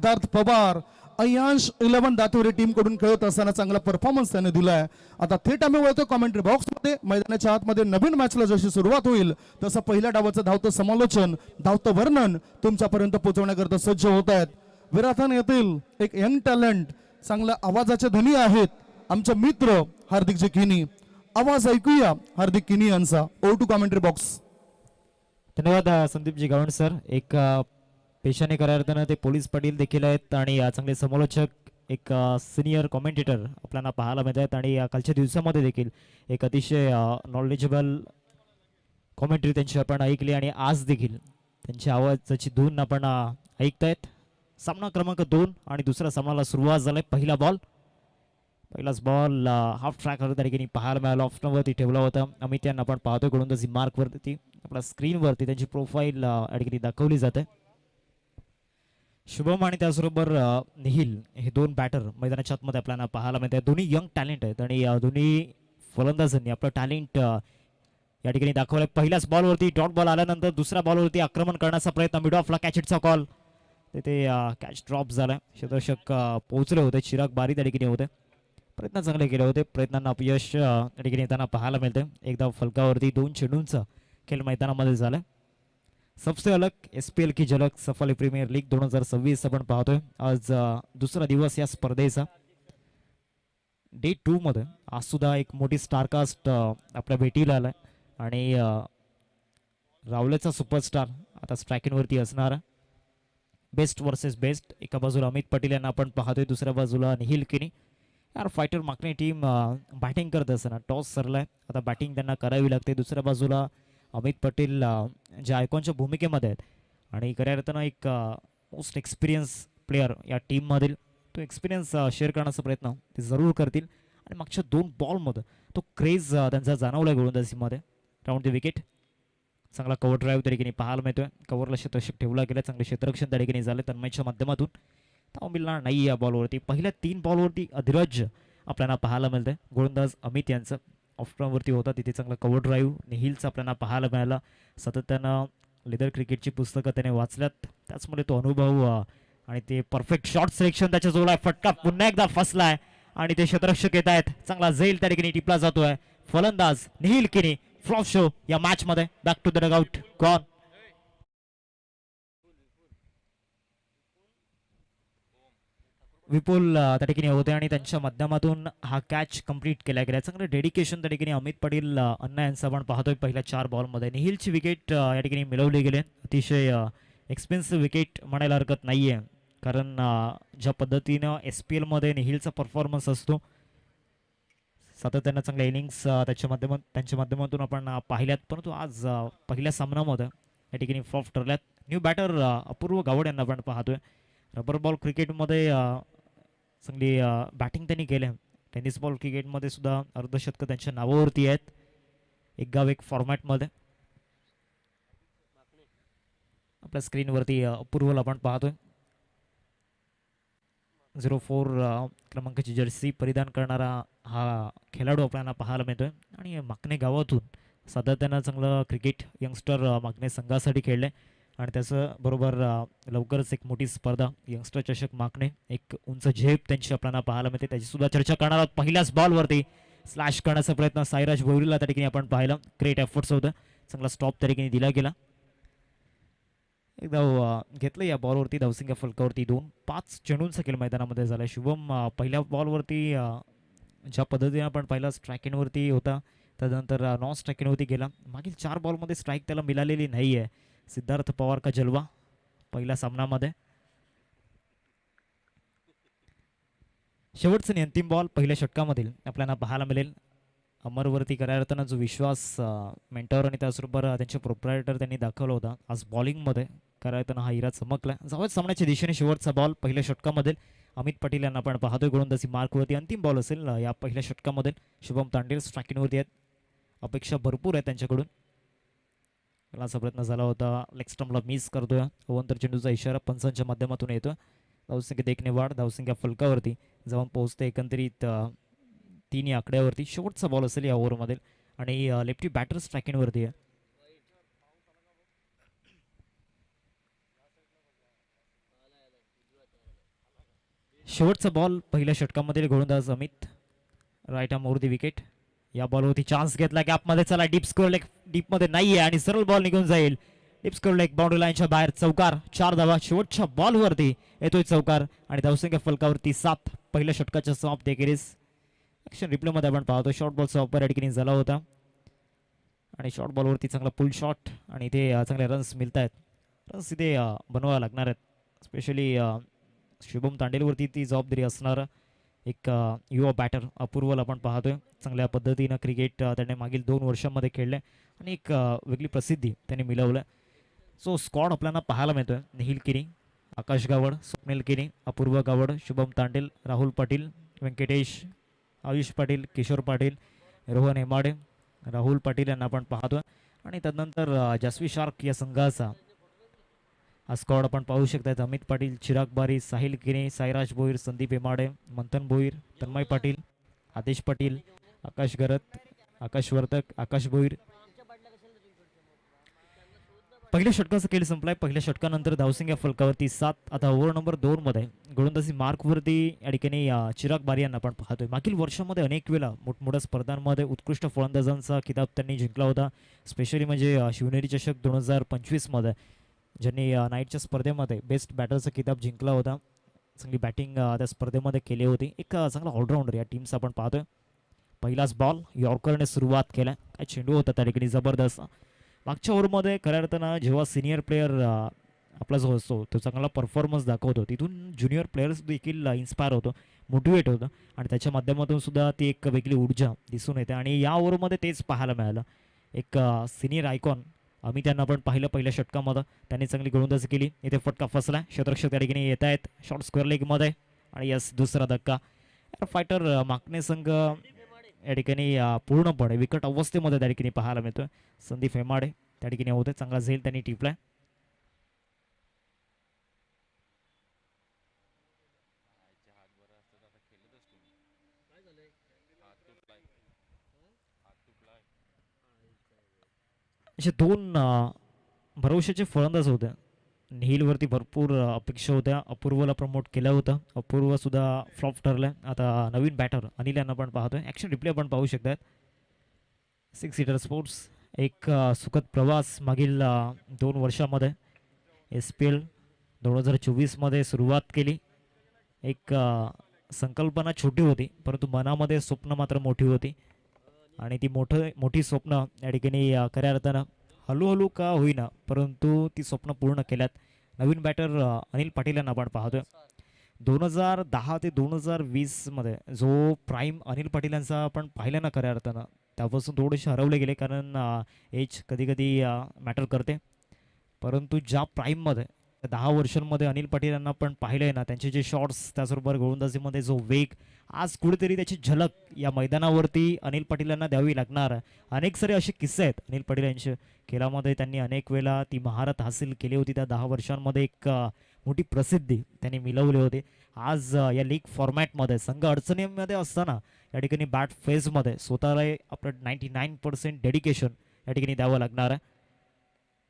Siddharth Pawar, Ayansh 11 दातेवरी team कडून खेळत असताना चांगला परफॉर्मन्स त्याने दिलाय. आता थेट आम्ही वळतो कॉमेंट्री बॉक्स मध्ये. मैदानाच्या आतमध्ये नवीन मॅचला जशी सुरुवात होईल तसं पहिल्या डावाचं धावतं समालोचन, धावतं वर्णन तुमच्यापर्यंत पोहोचवण्याकरता सज्ज होत आहेत. विराथन येथील एक यंग टॅलेंट, चांगल्या आवाजाचे धनी आहेत आमचे मित्र हार्दिकजी किनी. आवाज ऐकूया हार्दिक किनी यांचा. ओ टू कॉमेंट्री बॉक्स. धन्यवाद संदीपजी गावंड सर. एक पेशाने करार्थानं ते पोलीस पाटील देखील आहेत आणि चांगले समालोचक, एक सिनियर कॉमेंटेटर आपल्याला पाहायला मिळत आहेत आणि कालच्या दिवसामध्ये देखील एक अतिशय नॉलेजेबल कॉमेंट्री त्यांची आपण ऐकली आणि आज देखील त्यांची आवाजाची धून आपण ऐकतायत. सामना क्रमांक 2 आणि दुसऱ्या सामन्याला सुरुवात झाली. पहिलाच बॉल हाफ ट्रॅकवर त्या ठिकाणी पाहायला मिळाला, ऑप्शनवरती ठेवला होता. अमित यांना आपण पाहतोय गोलंदाजी मार्कवरती आपल्या स्क्रीनवरती त्यांची प्रोफाईल या ठिकाणी दाखवली जाते. शुभम आणि त्याचबरोबर निहिल हे दोन बॅटर मैदानाच्या आतमध्ये आपल्याला पाहायला मिळतात. दोन्ही यंग टॅलेंट आहेत आणि दोन्ही फलंदाजांनी आपलं टॅलेंट या ठिकाणी दाखवलं. पहिल्याच बॉलवरती डॉट बॉल आल्यानंतर दुसऱ्या बॉलवरती आक्रमण करण्याचा प्रयत्न, मिड ऑफला कॅच हिटचा कॉल, तिथे कॅच ड्रॉप झाला. क्षेत्ररक्षक पोहोचले होते, चिराग बारी त्या ठिकाणी होते, प्रयत्न चांगले केले होते, प्रयत्नांना अपयश त्या ठिकाणी येताना पाहायला मिळते. एकदा फलकावरती 2 चेंडूंचा खेळ मैदानामध्ये झाला. सबसे अलग SPL की झलक सफाली प्रीमियर लीग 2026 आपण पाहतोय. आज दुसरा दिवस या स्पर्धेचा. डे 2 मध्ये आज सुद्धा एक मोठी स्टारकास्ट आपल्या भेटीला आलाय आणि रावलेचा सुपरस्टार आता स्ट्रायकिंगवरती असणार. Best versus best. एका बाजूला अमित पटेल यांना आपण पाहतोय, दुसऱ्या बाजूला निहिल किनी. यार फायटर मागणी टीम बॅटिंग करत असताना टॉस सरलाय, आता बॅटिंग त्यांना करावी लागते. दुसऱ्या बाजूला अमित पटेल ज्या आयकॉनच्या भूमिकेमध्ये आहेत आणि खऱ्या अर्थानं एक मोस्ट एक्सपिरियन्स प्लेअर या टीममधील, तो एक्सपिरियन्स शेअर करण्याचा प्रयत्न ते जरूर करतील. आणि मागच्या 2 बॉलमध्ये तो क्रेज त्यांचा जाणवला गोलंदाजीमध्ये. राऊंड द विकेट, चांगला कव्हर ड्राईव्ह त्या ठिकाणी पाहायला मिळतोय. कव्हरला क्षेत्ररक्षक ठेवला गेला, चांगले क्षेत्ररक्षण त्या ठिकाणी झाले तन्मयच्या माध्यमातून. धाव मिळणार नाही या बॉलवरती. पहिल्या 3 बॉलवरती अधिराज आपल्याला पाहायला मिळतंय. गोलंदाज अमित यांचं ऑफवरती होता, तिथे चांगला कव्हर ड्राईव्ह निहिलचा आपल्याला पाहायला मिळाला. सातत्यानं लेदर क्रिकेटची पुस्तकं त्याने वाचल्यात, त्याचमुळे तो अनुभव आणि ते परफेक्ट शॉट सिलेक्शन त्याच्या जोडला. फटका पुन्हा एकदा फसलाय आणि ते क्षेत्ररक्षक येत आहेत. चांगला झेल त्या ठिकाणी टिपला जातोय. फलंदाज निहिल किनी फ्लॉप शो या मॅच मध्ये. Back to the dugout gone. Vipul त्या ठिकाणी होते आणि त्यांच्या माध्यमातून हा कॅच कंप्लीट केला गेला. चांगलं डेडिकेशन त्या ठिकाणी अमित पटेल अण्णा यांचं आपण पाहतोय. पहिल्या 4 बॉलमध्ये निहिलची विकेट या ठिकाणी मिळवली गेली. अतिशय एक्सपेन्सिव्ह विकेट म्हणायला हरकत नाहीये, कारण ज्या पद्धतीनं SPL मध्ये निहिलचा परफॉर्मन्स असतो, सातत्यानं चांगल्या इनिंग्स त्यांच्या माध्यमातून आपण पाहिल्यात, परंतु आज पहिल्या सामन्यामध्ये या ठिकाणी फ्लॉप ठरल्यात. न्यू बॅटर अपूर्व गावड यांना आपण पाहतोय. रबर बॉल क्रिकेटमध्ये चांगली बॅटिंग त्यांनी केल्या. टेनिस बॉल क्रिकेटमध्ये सुद्धा अर्धशतक त्यांच्या नावावरती आहेत. एक गाव एक फॉर्मॅटमध्ये. आपल्या स्क्रीनवरती अपूर्वला आपण पाहतोय. 04 क्रमांकाची जर्सी परिधान करणारा हा खेळाडू आपल्याला पाहायला मिळतोय आणि माकणे गावातून सातत्यानं चांगलं क्रिकेट यंगस्टर माकणे संघासाठी खेळले आणि त्याचं बरोबर लवकरच एक मोठी स्पर्धा यंगस्टर चषक माकणे, एक उंच झेप त्यांची आपल्याला पाहायला मिळते, त्याची सुद्धा चर्चा करणार आहोत. पहिल्याच बॉलवरती स्लॅश करण्याचा प्रयत्न साईराज भोईरीला त्या ठिकाणी आपण पाहिलं. ग्रेट एफर्ट्स होतं, चांगला स्टॉप त्या ठिकाणी दिला गेला. एकदा घेतलं या बॉलवरती धावसंख्या फलकावरती 2. 5 चेंडूंचा खेळ मैदानामध्ये झाला. शुभम पहिल्या बॉलवरती ज्या पद्धतीने आपण पहिला स्ट्रायकिंगवरती होता, त्यानंतर नॉन स्ट्रायकिंगवरती गेला. मागील 4 बॉलमध्ये स्ट्राईक त्याला मिळालेली नाही आहे. सिद्धार्थ पवार का जलवा पहिल्या सामन्यामध्ये. शेवटचं आणि अंतिम बॉल पहिल्या षटकामधील आपल्याला पाहायला मिळेल. अमरवरती खऱ्या अर्थानं जो विश्वास मेंटर आणि त्याचबरोबर त्यांचे प्रोप्रायटर त्यांनी दाखवला होता, आज बॉलिंगमध्ये खऱ्या अर्थानं हा हिरा चमकला. जावत सामन्याच्या दिशेने शेवटचा बॉल पहिल्या षटकामध्ये अमित पटेल यांना आपण पाहतोय गोलंदाजी मार्कवरती. अंतिम बॉल असेल या पहिल्या षटकामध्ये. शुभम तांडेल स्ट्रायकिंगवरती आहेत, अपेक्षा भरपूर आहेत त्यांच्याकडून. असा प्रयत्न झाला होता, लेग स्टंपला मिस करतोय. अवंतर चेंडूचा इशारा पंचांच्या माध्यमातून येतोय. धावसंख्येत 1 ने वाढ, धावसंख्या फलकावरती जाऊन पोहोचते एकंदरीत 3 या आकड्यावरती. शेवटचा बॉल असेल या ओव्हरमध्ये आणि लेफ्टी बॅटर स्ट्रायकिंगवरती आहे. शेवटचा बॉल पहिल्या षटकामध्ये गोलंदाज Amit right arm over the wicket. या बॉलवरती चान्स घेतला गॅपमध्ये, चला डीप स्कोर लेग डीपमध्ये नाहीये आणि सरळ बॉल निघून जाईल. डीप स्कोर लेग बाउंड्री लाईनच्या बाहेर, चौकार. 4 धावा शेवटच्या बॉलवरती येतोय चौकार आणि धावसंख्या फलकावरती 7. पहिल्या षटकाच्या समाप्ती अखेरीस ॲक्शन रिप्लेमध्ये आपण पाहतो शॉर्ट बॉलचा वापर या ठिकाणी झाला होता आणि शॉर्ट बॉलवरती चांगला पुल शॉट आणि इथे चांगले रन्स मिळत आहेत. रन्स इथे बनवायला लागणार आहेत. स्पेशली शुभम तांडेलवरती ती जबाबदारी असणार. एक युवा बॅटर अपूर्वला आपण पाहतोय चांगल्या पद्धतीनं क्रिकेट त्याने मागील 2 वर्षांमध्ये खेळले आणि एक वेगळी प्रसिद्धी त्याने मिळवलं. सो स्क्वॉड आपल्याला पाहायला मिळतोय. निखिल किनी, आकाश गावड, स्वप्नील किनी, अपूर्व गावड, शुभम तांडेल, राहुल पाटील, व्यंकटेश, आयुष पाटील, किशोर पाटील, रोहन हेमाडे, राहुल पाटील यांना आपण पाहतोय आणि त्यानंतर जास्वी शार्क या संघाचा हा स्क्वॉड आपण पाहू शकता. अमित पाटील, चिराग बारी, साहिल किने, साईराज भोईर, संदीप हेमाडे, मंथन भोईर, तन्मय पाटील, आदेश पाटील, आकाश गरत, आकाश वर्तक, आकाश भोईर. पहिल्या षटकाचा खेळ संपलाय. पहिल्या षटकानंतर धावसंख्या फलकावरती 7. आता ओव्हर नंबर 2 मध्ये गोलंदाजी मार्कवरती या ठिकाणी चिराग बारी यांना आपण पाहतोय. मागील वर्षामध्ये अनेक वेळा मोठमोठ्या स्पर्धांमध्ये उत्कृष्ट फलंदाजांचा किताब त्यांनी जिंकला होता. स्पेशली म्हणजे शिवनेरी चषक 2025 मध्ये ज्यांनी नाईटच्या स्पर्धेमध्ये बेस्ट बॅटरचा किताब जिंकला होता. चांगली बॅटिंग त्या स्पर्धेमध्ये केली होती. एक चांगला ऑलराऊंडर या टीमचा आपण पाहतोय. पहिलाच बॉल यॉर्करने सुरुवात केला. काय चेंडू होता त्या ठिकाणी जबरदस्त. मागच्या ओव्हरमध्ये खऱ्या अर्थानं जेव्हा सिनियर प्लेअर आपला जो असतो तो चांगला परफॉर्मन्स दाखवतो तिथून ज्युनियर प्लेयर्स देखील इन्स्पायर होतो, मोटिवेट होतं आणि त्याच्या माध्यमातून सुद्धा ती एक वेगळी ऊर्जा दिसून येते आणि या ओव्हरमध्ये तेच पाहायला मिळालं. एक सिनियर आयकॉन आम्ही त्यांना पण पाहिलं पहिल्या षटकामध्ये. त्यांनी चांगली गोलंदाजी केली. इथे फटका फसला. क्षेत्ररक्षक त्या ठिकाणी येत आहेत शॉर्ट स्क्वेअर लेगमध्ये आणि यस दुसरा धक्का. फायटर माकणे संघ या ठिकाणी पूर्णपणे विकट अवस्थेमध्ये त्या ठिकाणी पाहायला मिळतोय. संदीप हेमाडे त्या ठिकाणी होते. चांगला झेल त्यांनी टिपलाय. असे 2 भरवशाचे फलंदाज होते. निहिलवरती भरपूर अपेक्षा होत्या. अपूर्वला प्रमोट केलं होतं. अपूर्व सुद्धा फ्लॉप ठरलाय. आता नवीन बॅटर अनिल यांना पण पाहतोय. ॲक्शन रिप्ले आपण पाहू शकतात. 6 सीटर स्पोर्ट्स एक सुखद प्रवास मागील 2 वर्षामध्ये SPL 2024 मध्ये सुरुवात केली. एक संकल्पना छोटी होती परंतु मनामध्ये स्वप्न मात्र मोठी होती आणि ती मोठी स्वप्न या ठिकाणी खऱ्या अर्थानं हळूहळू का होईना परंतु ती स्वप्न पूर्ण केल्यात. नवीन बॅटर अनिल पाटील यांना आपण पाहतोय. 2010 ते 2020 मध्ये जो प्राईम अनिल पाटील यांचा आपण पाहिला ना खऱ्या अर्थानं त्यापासून थोडेसे हरवले गेले कारण एज कधी कधी मॅटर करते. परंतु ज्या प्राईममध्ये 10 वर्षांमध्ये अनिल पाटील यांना आपण पाहिलं आहे ना त्यांचे जे शॉट्स त्याचबरोबर गोलंदाजीमध्ये जो वेग आज कुठेतरी त्याची झलक या मैदानावरती अनिल पाटील यांना द्यावी लागणार. अनेक सारे असे किस्से आहेत अनिल पाटील यांचे. खेळामध्ये त्यांनी अनेक वेळा ती महारत हासिल केली होती. त्या 10 वर्षांमध्ये एक मोठी प्रसिद्धी त्यांनी मिळवली होती. आज या लीग फॉर्मॅटमध्ये संघ अडचणीमध्ये असताना या ठिकाणी बॅट फेजमध्ये स्वतःला आपलं 99% डेडिकेशन या ठिकाणी द्यावं लागणार आहे.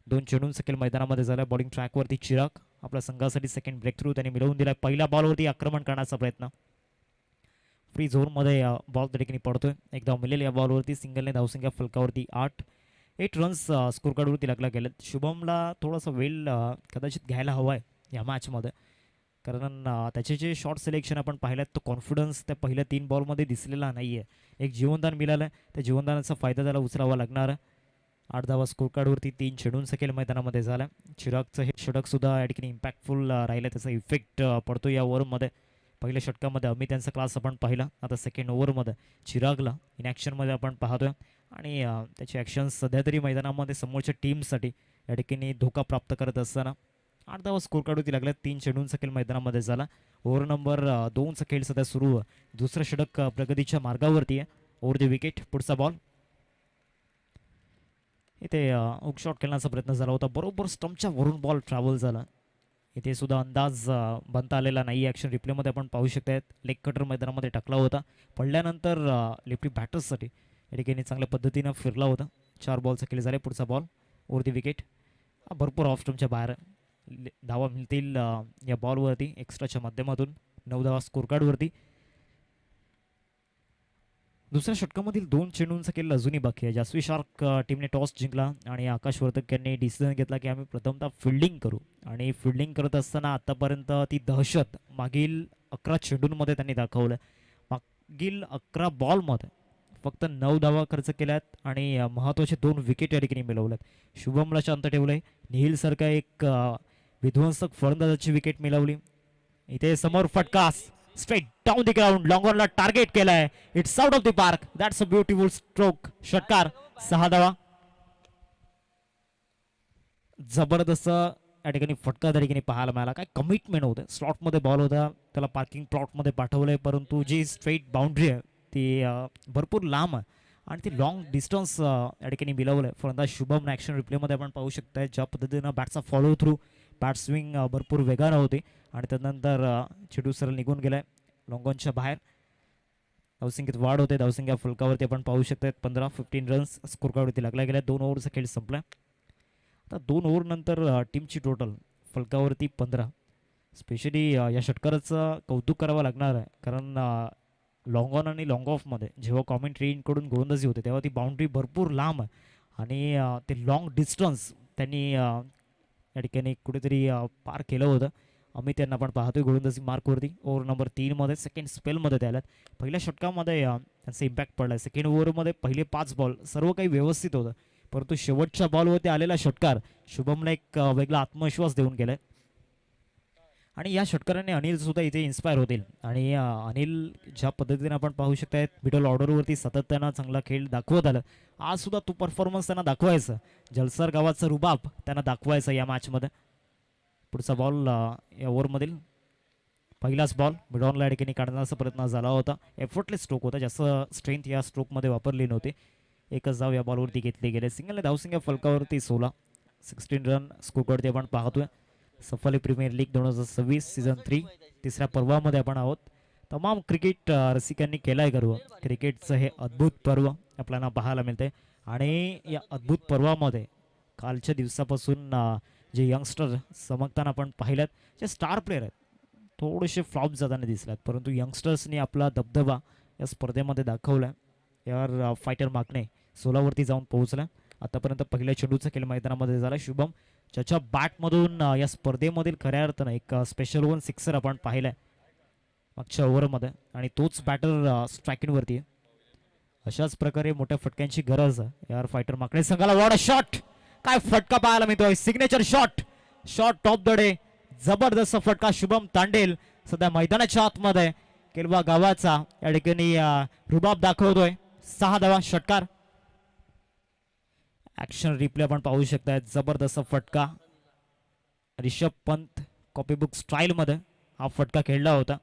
2 चेंडून सकेल मैदानामध्ये झाला. बॉलिंग ट्रॅकवरती चिराग आपल्या संघासाठी सेकंड ब्रेक थ्रू त्यांनी मिळवून दिला. पहिल्या बॉलवरती आक्रमण करण्याचा प्रयत्न. फ्री झोनमध्ये बॉल त्या ठिकाणी पडतोय. एकदा मिळेल या बॉलवरती सिंगलने धावसंख्या फलकावरती 8 रन्स स्कोर कार्डवरती लागला गेलेत. शुभमला थोडासा वेळ कदाचित घ्यायला हवा आहे या मॅचमध्ये कारण त्याचे जे शॉर्ट सिलेक्शन आपण पाहिल्यात तो कॉन्फिडन्स त्या पहिल्या 3 बॉलमध्ये दिसलेला नाही आहे. एक जीवनदान मिळालं आहे. त्या जीवनदानाचा फायदा त्याला उचलावा लागणार आहे. 8 धावा स्कोर कार्डवरती 3 चेंडून सकेल मैदानामध्ये झाला. चिरागचं हे षटकसुद्धा या ठिकाणी इम्पॅक्टफुल राहिलं. त्याचा इफेक्ट पडतो या ओव्हरमध्ये. पहिल्या षटकामध्ये अमित यांचा क्लास आपण पाहिला. आता सेकंड ओव्हरमध्ये चिरागला इन ॲक्शनमध्ये आपण पाहतोय आणि त्याचे ॲक्शन्स सध्या तरी मैदानामध्ये समोरच्या टीमसाठी या ठिकाणी धोका प्राप्त करत असताना 8 धावा स्कोर कार्डवरती लागल्या. 3 चेंडून सकेल मैदानामध्ये झाला. ओव्हर नंबर 2चा खेळ सध्या सुरू आहे. दुसरं षटक प्रगतीच्या मार्गावरती आहे. Over the wicket. पुढचा बॉल इथे हुक शॉट खेळण्याचा प्रयत्न झाला होता. बरोबर स्टंपच्या वरून बॉल ट्रॅव्हल झाला. इथे सुद्धा अंदाज बनता आलेला नाही. ॲक्शन रिप्लेमध्ये आपण पाहू शकतात. लेग कटर मैदानामध्ये टाकला होता. पडल्यानंतर लेफ्टी बॅटर्ससाठी या ठिकाणी चांगल्या पद्धतीनं फिरला होता. 4 बॉलचा खेळ झाले. पुढचा बॉल ओव्हर दी विकेट. भरपूर ऑफ स्टंपच्या बाहेर धावा मिळतील या बॉलवरती एक्स्ट्राच्या माध्यमातून. 9 धावा स्कोर कार्डवरती. दुसऱ्या षटकामधील 2 चेंडूंचा खेळ अजूनही बाकी आहे. जास्वी शार्क टीमने टॉस जिंकला आणि आकाश वर्तक यांनी डिसिजन घेतला की आम्ही प्रथमतः फिल्डिंग करू. आणि फिल्डिंग करत असताना आतापर्यंत ती दहशत मागील 11 चेंडूंमध्ये त्यांनी दाखवलं. मागील 11 बॉलमध्ये फक्त 9 धावा खर्च केल्यात आणि महत्त्वाचे 2 विकेट या ठिकाणी मिळवल्यात. शुभमला शांत ठेवलंय. निहिल सारखा एक विध्वंसक फलंदाजाची विकेट मिळवली. इथे समोर फटका स्ट्रेट डाऊन द ग्राउंड, लॉंगॉनला टार्गेट केलाय. It's out of the park. That's a beautiful stroke. षटकार. 6 धावा. जबरदस्त या ठिकाणी फटका त्या ठिकाणी पाहायला मिळाला. काय कमिटमेंट होतं. स्लॉटमध्ये बॉल होता, त्याला पार्किंग प्लॉटमध्ये पाठवलंय, परंतु जी स्ट्रेट बाउंड्री आहे ती भरपूर लांब आहे आणि ती लॉंग डिस्टन्स या ठिकाणी मिळवलंय. फलंदाज शुभम ॲक्शन रिप्लेमध्ये आपण पाहू शकताय ज्या पद्धतीनं बॅटचा फॉलो थ्रू, बॅट स्विंग भरपूर वेगानं होते आणि त्यानंतर चेंडू सरळ निघून गेलाय लॉंगॉनच्या बाहेर. धावसंख्येत वाढ होते. धावसंख्या फलकावरती आपण पाहू शकतात 15 रन्स स्कोर कार्डवरती लागला गेला. 2 ओव्हरचा खेळ संपला. आता 2 ओव्हर नंतर टीमची टोटल फलकावरती 15. स्पेशली या षटकाराचं कौतुक करावं लागणार आहे, कारण लॉंग ऑन आणि लॉंग ऑफमध्ये जेव्हा कॉमेंट्रीकडून गोलंदाजी होते तेव्हा ती बाउंड्री भरपूर लांब आहे आणि ते लॉंग डिस्टन्स त्यांनी या ठिकाणी कुठेतरी पार केलं होतं. अमित यांना आपण पाहतोय गोलंदाजी मार्कवरती. ओव्हर नंबर 3मध्ये सेकंड स्पेलमध्ये द्यायला पहिल्या षटकामध्ये त्यांचा इम्पॅक्ट पडला. सेकंड ओव्हरमध्ये पहिले 5 बॉल सर्व काही व्यवस्थित होतं, परंतु शेवटच्या बॉलवरती आलेला षटकार शुभमला एक वेगळा आत्मविश्वास देऊन गेलाय आणि या षटकाराने अनिल सुद्धा इथे इन्स्पायर होतील. आणि अनिल ज्या पद्धतीने आपण पाहू शकताय मिडल ऑर्डरवरती सातत्यानं चांगला खेळ दाखवत आलं. आज सुद्धा तो परफॉर्मन्स त्यांना दाखवायचा, जलसर गावाचं रुबाब त्यांना दाखवायचं या मॅचमध्ये. पुढचा बॉल या ओव्हरमधील पहिलाच बॉल मिडॉनला या ठिकाणी काढण्याचा प्रयत्न झाला होता. एफर्टलेस स्ट्रोक होता, जास्त स्ट्रेंथ या स्ट्रोकमध्ये वापरली नव्हती. एकच धाव या बॉलवरती घेतले गेले. सिंगलने धावसंख्या फलकावरती 16. 16 रन स्कोरवरती आपण पाहतोय. सफाली प्रीमियर लीग 2026 सीझन 3 तिसऱ्या पर्वामध्ये आपण आहोत. तमाम क्रिकेट रसिकांनी केलाय गर्व. क्रिकेटचं हे अद्भुत पर्व आपल्याला पाहायला मिळते आणि या अद्भुत पर्वामध्ये कालच्या दिवसापासून जे यंगस्टर चमकताना आपण पाहिल्यात, जे स्टार प्लेयर आहेत थोडेसे फ्लॉप जाताना दिसल्यात, परंतु यंगस्टर्सनी आपला दबदबा या स्पर्धेमध्ये दाखवला. यावर फायटर मागणे 16वरती जाऊन पोहोचला. आतापर्यंत पहिल्या चेंडूचा खेळ मैदानामध्ये झाला. शुभम ज्याच्या बॅटमधून या स्पर्धेमधील खऱ्या अर्थानं एक स्पेशल 1 सिक्सर आपण पाहिलाय मागच्या ओव्हरमध्ये आणि तोच बॅटर स्ट्रायकिंगवरती आहे. अशाच प्रकारे मोठ्या फटक्यांची गरज आहे यार फायटर मागणे संघाला. What a shot. काय फटका पाहायला मिळतोय. Signature shot. Shot top the day. जबरदस्त फटका. शुभम तांडेल सध्या मैदानाच्या आतमध्ये केलवा गावाचा या ठिकाणी रुबाब दाखवतोय. 6 धावा. षटकार. ऍक्शन रिप्ले आपण पाहू शकताय. जबरदस्त फटका. रिषभ पंत कॉपीबुक स्टाईल मध्ये हा फटका खेळला होता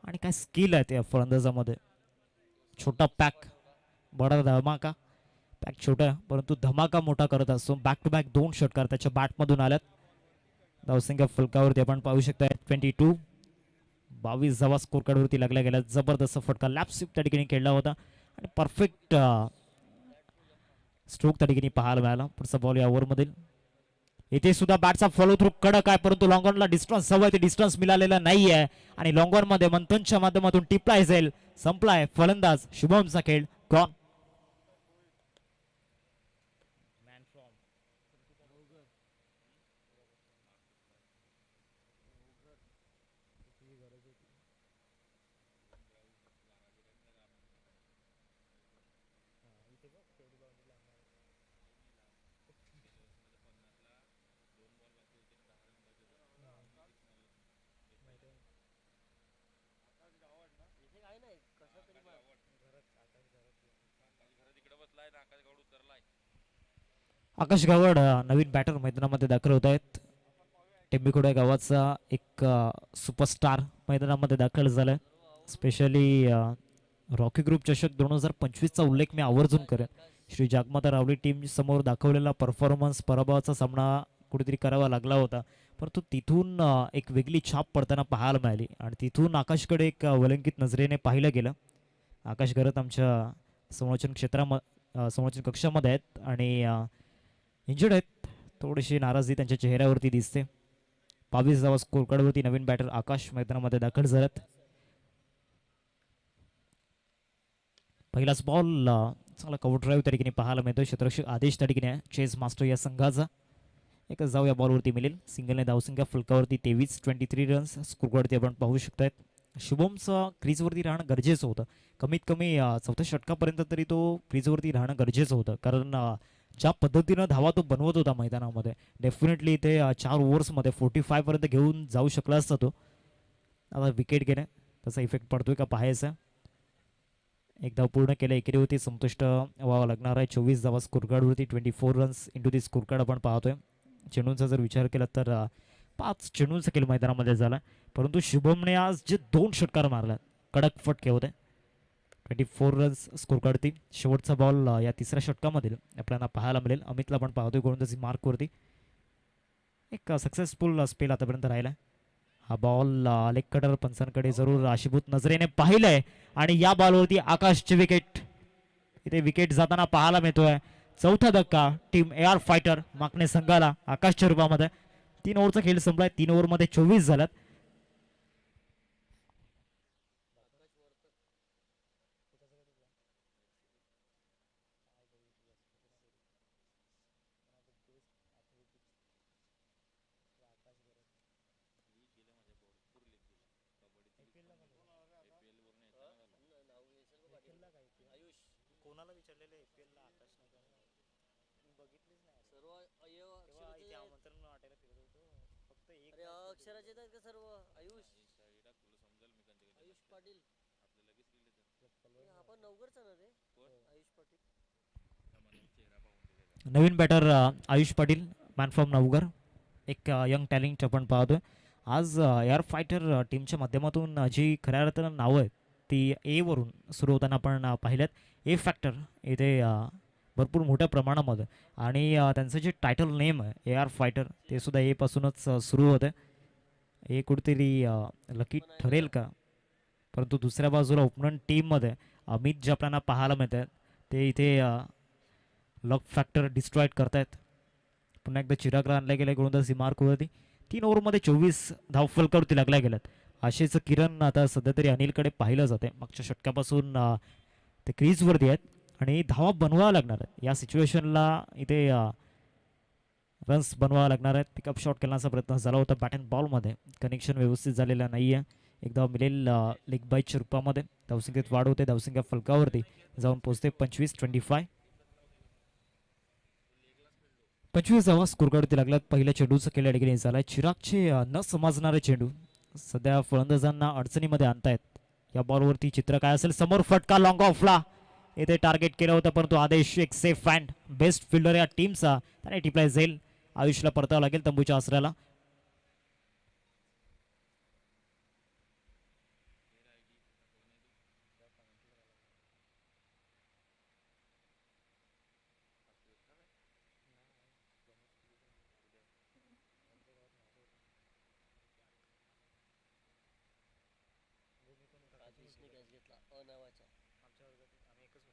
आणि काय स्किल आहे त्या फलंदाजामध्ये. छोटा पॅक बडा धमाका. पॅक छोटा परंतु धमाका मोठा करत असतो. बॅक टू बॅक 2 षटकार त्याच्या बॅटमधून आल्यात. धावसंख्या फलकावरती आपण पाहू शकता 22. 22 धावा स्कोर कार्डवरती लागल्या गेल्या. जबरदस्त फटका लॅप स्वीप त्या ठिकाणी खेळला होता आणि परफेक्ट स्ट्रोक त्या ठिकाणी पाहायला मिळाला. पुढचा बॉल या ओव्हरमधील. इथे सुद्धा बॅटचा फॉलो थ्रू कडक आहे, परंतु लॉंगॉनला डिस्टन्स हवंय ते डिस्टन्स मिळालेला नाही आहे आणि लॉंगॉन मध्ये मंथनच्या माध्यमातून टिपलाय जाईल. संपलाय फलंदाज शुभमचा खेळ. गॉन. आकाश गावड नवीन बॅटर मैदानामध्ये दाखल होत आहेत. टेंबिखोडा गावाचा एक सुपरस्टार मैदानामध्ये दाखल झालाय. स्पेशली रॉकी ग्रुप चषक 2025चा उल्लेख मी आवर्जून करेन. श्री जागमाता रावली टीम समोर दाखवलेला परफॉर्मन्स, पराभवाचा सामना कुठेतरी करावा लागला होता, परंतु तिथून एक वेगळी छाप पडताना पाहायला मिळाली आणि तिथून आकाशकडे एक वलंकित नजरेने पाहिलं गेलं. आकाश गरत आमच्या संरक्षण कक्षामध्ये आहेत आणि इंजर्ड आहेत. थोडीशी नाराजी त्यांच्या चेहऱ्यावरती दिसते. 22 धावा स्कोर कार्डवरती नवीन बॅटर आकाश मैदानामध्ये दाखल झालेत. पहिलाच बॉल चांगला कव्हर ड्राईव्ह त्या ठिकाणी पाहायला मिळतोय. क्षेत्ररक्षक आदेश त्या ठिकाणी चेस मास्टर या संघाचा एकच धाव या बॉलवरती मिळेल. सिंगलने धावसंख्या फलकावरती 23 रन्स स्कोरवरती आपण पाहू शकतायत. शुभमचं क्रीजवरती राहणं गरजेचं होतं. कमीत कमी चौथ्या षटकापर्यंत तरी तो क्रीजवरती राहणं गरजेचं होतं, कारण ज्या पद्धतीनं धावा तो बनवत होता मैदानामध्ये डेफिनेटली ते 4 ओव्हर्समध्ये 45 पर्यंत घेऊन जाऊ शकला असता तो. आता विकेट घेणे त्याचा इफेक्ट पडतोय का पाहायचा. एक धाव पूर्ण केलं, एकेरीवरती संतुष्ट व्हावं लागणार आहे. 24 धावा स्कोरकार्डवरती 24 रन्स इंटू दी स्कोरकार्ड आपण पाहतोय. चेंडूंचा जर विचार केला तर 5 चेंडूंचा खेळ मैदानामध्ये झाला, परंतु शुभमने आज जे 2 षटकार मारला कडक फटके होते. 24 रन्स स्कोरकार्डती शेवटचा बॉल या तिसऱ्या षटकामधील आपल्याला पाहायला मिळेल. अमितला आपण पाहतोय गोलंदाजी मार्कवरती. एक सक्सेसफुल स्पेल आतापर्यंत राहिला. हा बॉल लेग कटर पंचांकडे जरूर आशीभूत नजरेने पाहिलंय आणि या बॉलवरती आकाशची विकेट. इथे विकेट जाताना पाहायला मिळतोय. चौथा धक्का टीम AR फायटर मागणे संघाला आकाशच्या रूपामध्ये. 3 ओव्हरचा खेळ संपलाय. 3 ओव्हरमध्ये 24 झाल्यात. अक्षराचे आहेत का सर्व? आयुष पाटील आपण नवगरचा ना रे. आयुष पाटील नवीन batter Ayush Patil man from Navghar. एक यंग टॅलेंट आपण पाहतोय. आज AR फायटर टीमच्या माध्यमातून जी खऱ्या अर्थानं नावं आहेत ती A वरून सुरू होताना आपण पाहिल्यात. A फॅक्टर इथे भरपूर मोठ्या प्रमाणामध्ये आणि त्यांचं जे टायटल नेम आहे AR फायटर ते सुद्धा A पासूनच सुरू होतं. हे कुठेतरी लकी ठरेल का? परंतु दुसऱ्या बाजूला ओपनंट टीममध्ये अमित जे आपल्याला पाहायला मिळत आहेत ते इथे लक फॅक्टर डिस्ट्रॉईड करतायत. पुन्हा एकदा चिरागला आणल्या गेल्या गोलंदाजी मार्कवरती. 3 ओव्हरमध्ये 24 धावफलकावरती लागल्या गेल्यात. आशेचं किरण आता सध्या तरी अनिलकडे पाहिलं जाते. मागच्या षटकापासून ते क्रीजवरती आहेत आणि धावा बनवावं लागणार आहेत. या सिच्युएशनला इथे रन्स बनवावं लागणार आहेत. पिकअप शॉट करण्याचा प्रयत्न झाला होता बॅट अँड बॉलमध्ये. कनेक्शन व्यवस्थित झालेलं नाही आहे. एकदा मिळेल लेग बाईटच्या रूपामध्ये. धावसंख्येत वाढ होते. धावसंख्या फलकावरती जाऊन पोहोचते 25-25. 25 धावा स्कोरकार्डवरती लागल्यात. पहिल्या चेंडूचा खेळ या ठिकाणी झालाय. चिरागचे न समजणारे चेंडू सध्या फलंदाजांना अडचणीमध्ये आणतायत. या बॉलवरती चित्र काय असेल? समोर फटका लॉंग ऑफला इथे टार्गेट केलं होतं, परंतु आदेश एक सेफ अँड बेस्ट फिल्डर या टीमचा त्याने टिपलाय जाईल. आयुषला परतावं लागेल तंबूच्या आसऱ्याला. आदेशने कॅच घेतला अनावाचा.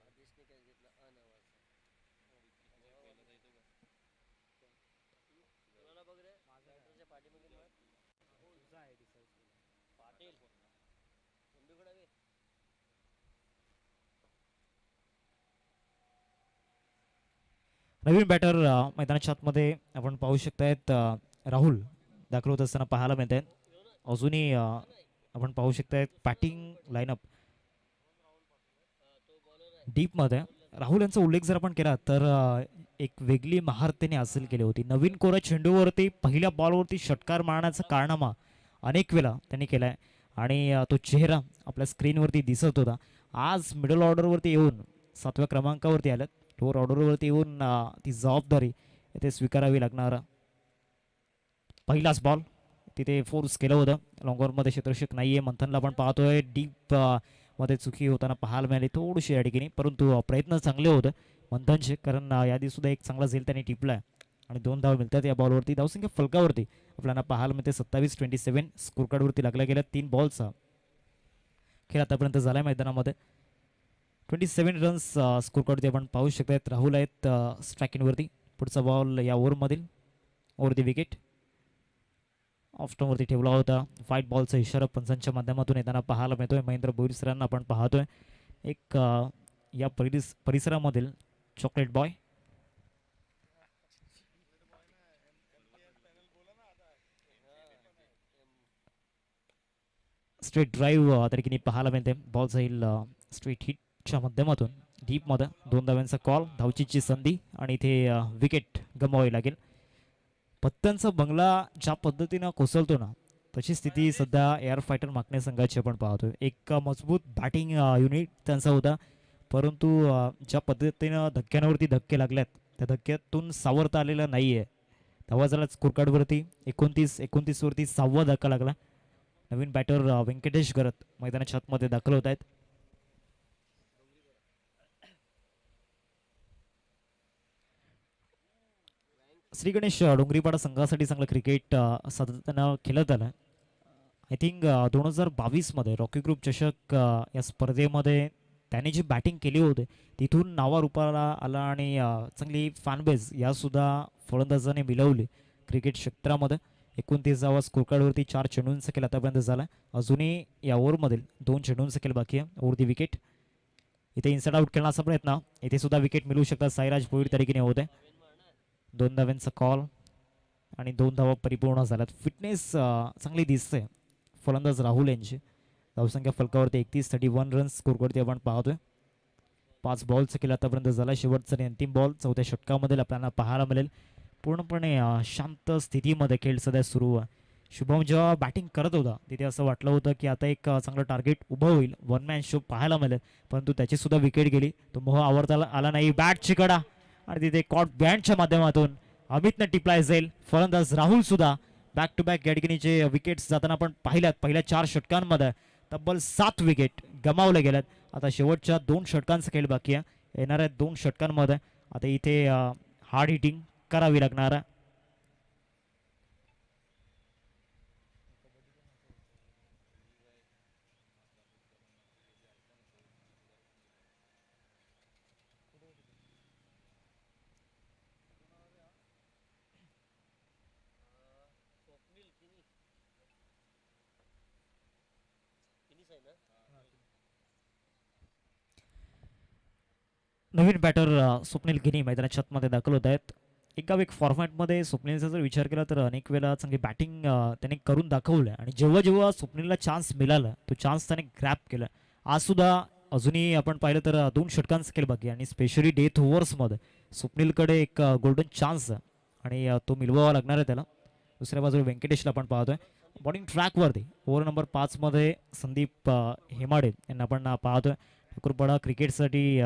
आदेशने कॅच घेतला अनावाचा. कोणाला बघ रे माझ्या पाठीमध्ये पाटील बंदूकडावे. नवीन बॅटर मैदानाच्या आतमध्ये आपण पाहू शकतायत. राहुल दाखल होत असताना पाहायला मिळत आहेत. अजूनही आपण पाहू शकतायत बॅटिंग लाईनअप डीपमध्ये. राहुल यांचा उल्लेख जर आपण केला तर एक वेगळी महारत त्याने हासिल केली होती. नवीन कोरा चेंडूवरती पहिल्या बॉलवरती षटकार मारण्याचा कारनामा अनेक वेळा त्यांनी केला आहे आणि तो चेहरा आपल्या स्क्रीनवरती दिसत होता. आज मिडल ऑर्डरवरती येऊन 7व्या क्रमांकावरती आल्यात. लोअर ऑर्डरवरती येऊन ती जबाबदारी इथे स्वीकारावी लागणार. पहिलाच बॉल तिथे फोर्स केलं होतं. लॉंगॉरमध्ये क्षेत्ररक्षक नाही आहे. मंथनला आपण पाहतोय डीप मध्ये चुकी होताना पाहायला मिळाली थोडीशी या ठिकाणी, परंतु प्रयत्न चांगले होते मंथनचे, कारण यादी सुद्धा एक चांगला झेल त्यांनी टिपलाय आणि 2 धाव मिळतात या बॉलवरती. धावसंख्या फलकावरती आपल्याला पाहायला मिळते 27-27 स्कोरकार्डवरती लागल्या गेल्या 3 बॉलचा खेळ आतापर्यंत झालाय मैदानामध्ये. 27 रन्स स्कोरकार्डवरती आपण पाहू शकतात. राहुल आहेत स्ट्रायकिंगवरती. पुढचा बॉल या ओव्हरमधील ओव्हर दी विकेट ऑफस्टॉनवरती ठेवला होता. व्हाईट बॉलचा इशारा पंचांच्या माध्यमातून येताना पाहायला मिळतोय. महेंद्र भोईर सरांना आपण पाहतोय. एक या परिसरामधील चॉकलेट बॉय. स्ट्रेट ड्राईव्ह त्या ठिकाणी पाहायला मिळते. बॉल जाईल स्ट्रेट हिटच्या माध्यमातून डीपमध्ये. 2 धावांचा कॉल, धावचीची संधी आणि इथे विकेट गमवावी लागेल. पत्त्यांचा बंगला ज्या पद्धतीनं कोसळतो ना, तशी स्थिती सध्या एअर फायटर माकणे संघाची आपण पाहतोय. एक मजबूत बॅटिंग युनिट त्यांचा होता, परंतु ज्या पद्धतीनं धक्क्यांवरती धक्के लागल्यात त्या धक्क्यातून सावरता आलेला नाही आहे. धावा झाला स्कोरकार्डवरती 29 वरती 6वा धक्का लागला. नवीन बॅटर व्यंकटेश गरत मैदानाच्या आतमध्ये दाखल होत आहेत. श्री गणेश डोंगरीपाडा संघासाठी चांगलं क्रिकेट सातत्यानं खेळत आलं. आय थिंक 2022 मध्ये रॉकी ग्रुप चषक या स्पर्धेमध्ये त्याने जी बॅटिंग केली होती तिथून नावारूपाला आला आणि चांगली फॅनबेज यासुद्धा फलंदाजाने मिळवली क्रिकेट क्षेत्रामध्ये. 29 धावा स्कोरकार्डवरती 4 चेंडूंचा खेळ आतापर्यंत झाला. अजूनही या ओव्हरमधील 2 चेंडूंचा खेळ बाकी आहे. Over the wicket. इथे इनसाइड आउट खेळण्याचा प्रयत्न, इथे सुद्धा विकेट मिळू शकतात. साईराज भोईर त्या ठिकाणी होते. 2 धावांचा कॉल आणि 2 धावा परिपूर्ण झाल्यात. फिटनेस चांगली दिसते फलंदाज राहुल यांची. धावसंख्या फलकावरती 31 रन्स स्कोरवरती आपण पाहतोय. 5 बॉलचा खेळ आतापर्यंत झाला. शेवटचा आणि अंतिम बॉल 4थ्या षटकामध्ये आपल्याला पाहायला मिळेल. पूर्णपणे शांत स्थितीमध्ये खेळ सध्या सुरू आहे. शुभम जेव्हा बॅटिंग करत होता तिथे असं वाटलं होतं की आता एक चांगलं टार्गेट उभं होईल, 1 मॅन शो पाहायला मिळेल, परंतु त्याची सुद्धा विकेट गेली. तो मोह आवरता आला नाही. बॅटची कडा आणि तिथे कॉट बँडच्या माध्यमातून अमितनं टिपलाय जाईल. फलंदाज राहुल सुद्धा बॅक टू बॅक या ठिकाणी जे विकेट्स जाताना आपण पाहिल्यात पहिल्या 4 षटकांमध्ये तब्बल 7 विकेट गमावल्या गेल्यात. आता शेवटच्या 2 षटकांचा खेळ बाकी आहे. येणाऱ्या 2 षटकांमध्ये आता इथे हार्ड हिटिंग करावी लागणार आहे. स्वप्नील फिनिश आहे ना. नवीन बॅटर स्वप्नील गिनी मैदानाच्या आतमध्ये दाखल होत आहेत. एका एक फॉर्मॅटमध्ये स्वप्नीलचा जर विचार केला तर अनेक वेळा चांगली बॅटिंग त्याने करून दाखवलं आणि जेव्हा जेव्हा स्वप्नीलला चान्स मिळाला तो चान्स त्याने ग्रॅप केला. आज सुद्धा अजूनही आपण पाहिलं तर 2 षटकांचा खेळ बाकी आणि स्पेशली डेथ ओव्हर्समध्ये स्वप्नीलकडे एक गोल्डन चान्स आहे आणि तो मिळवावा लागणार आहे त्याला. दुसऱ्या बाजूला व्यंकटेशला आपण पाहतोय बॉलिंग ट्रॅकवरती. ओव्हर नंबर 5 मध्ये संदीप हेमाडे यांना आपण पाहतोय. ठाकूरपाडा क्रिकेटसाठी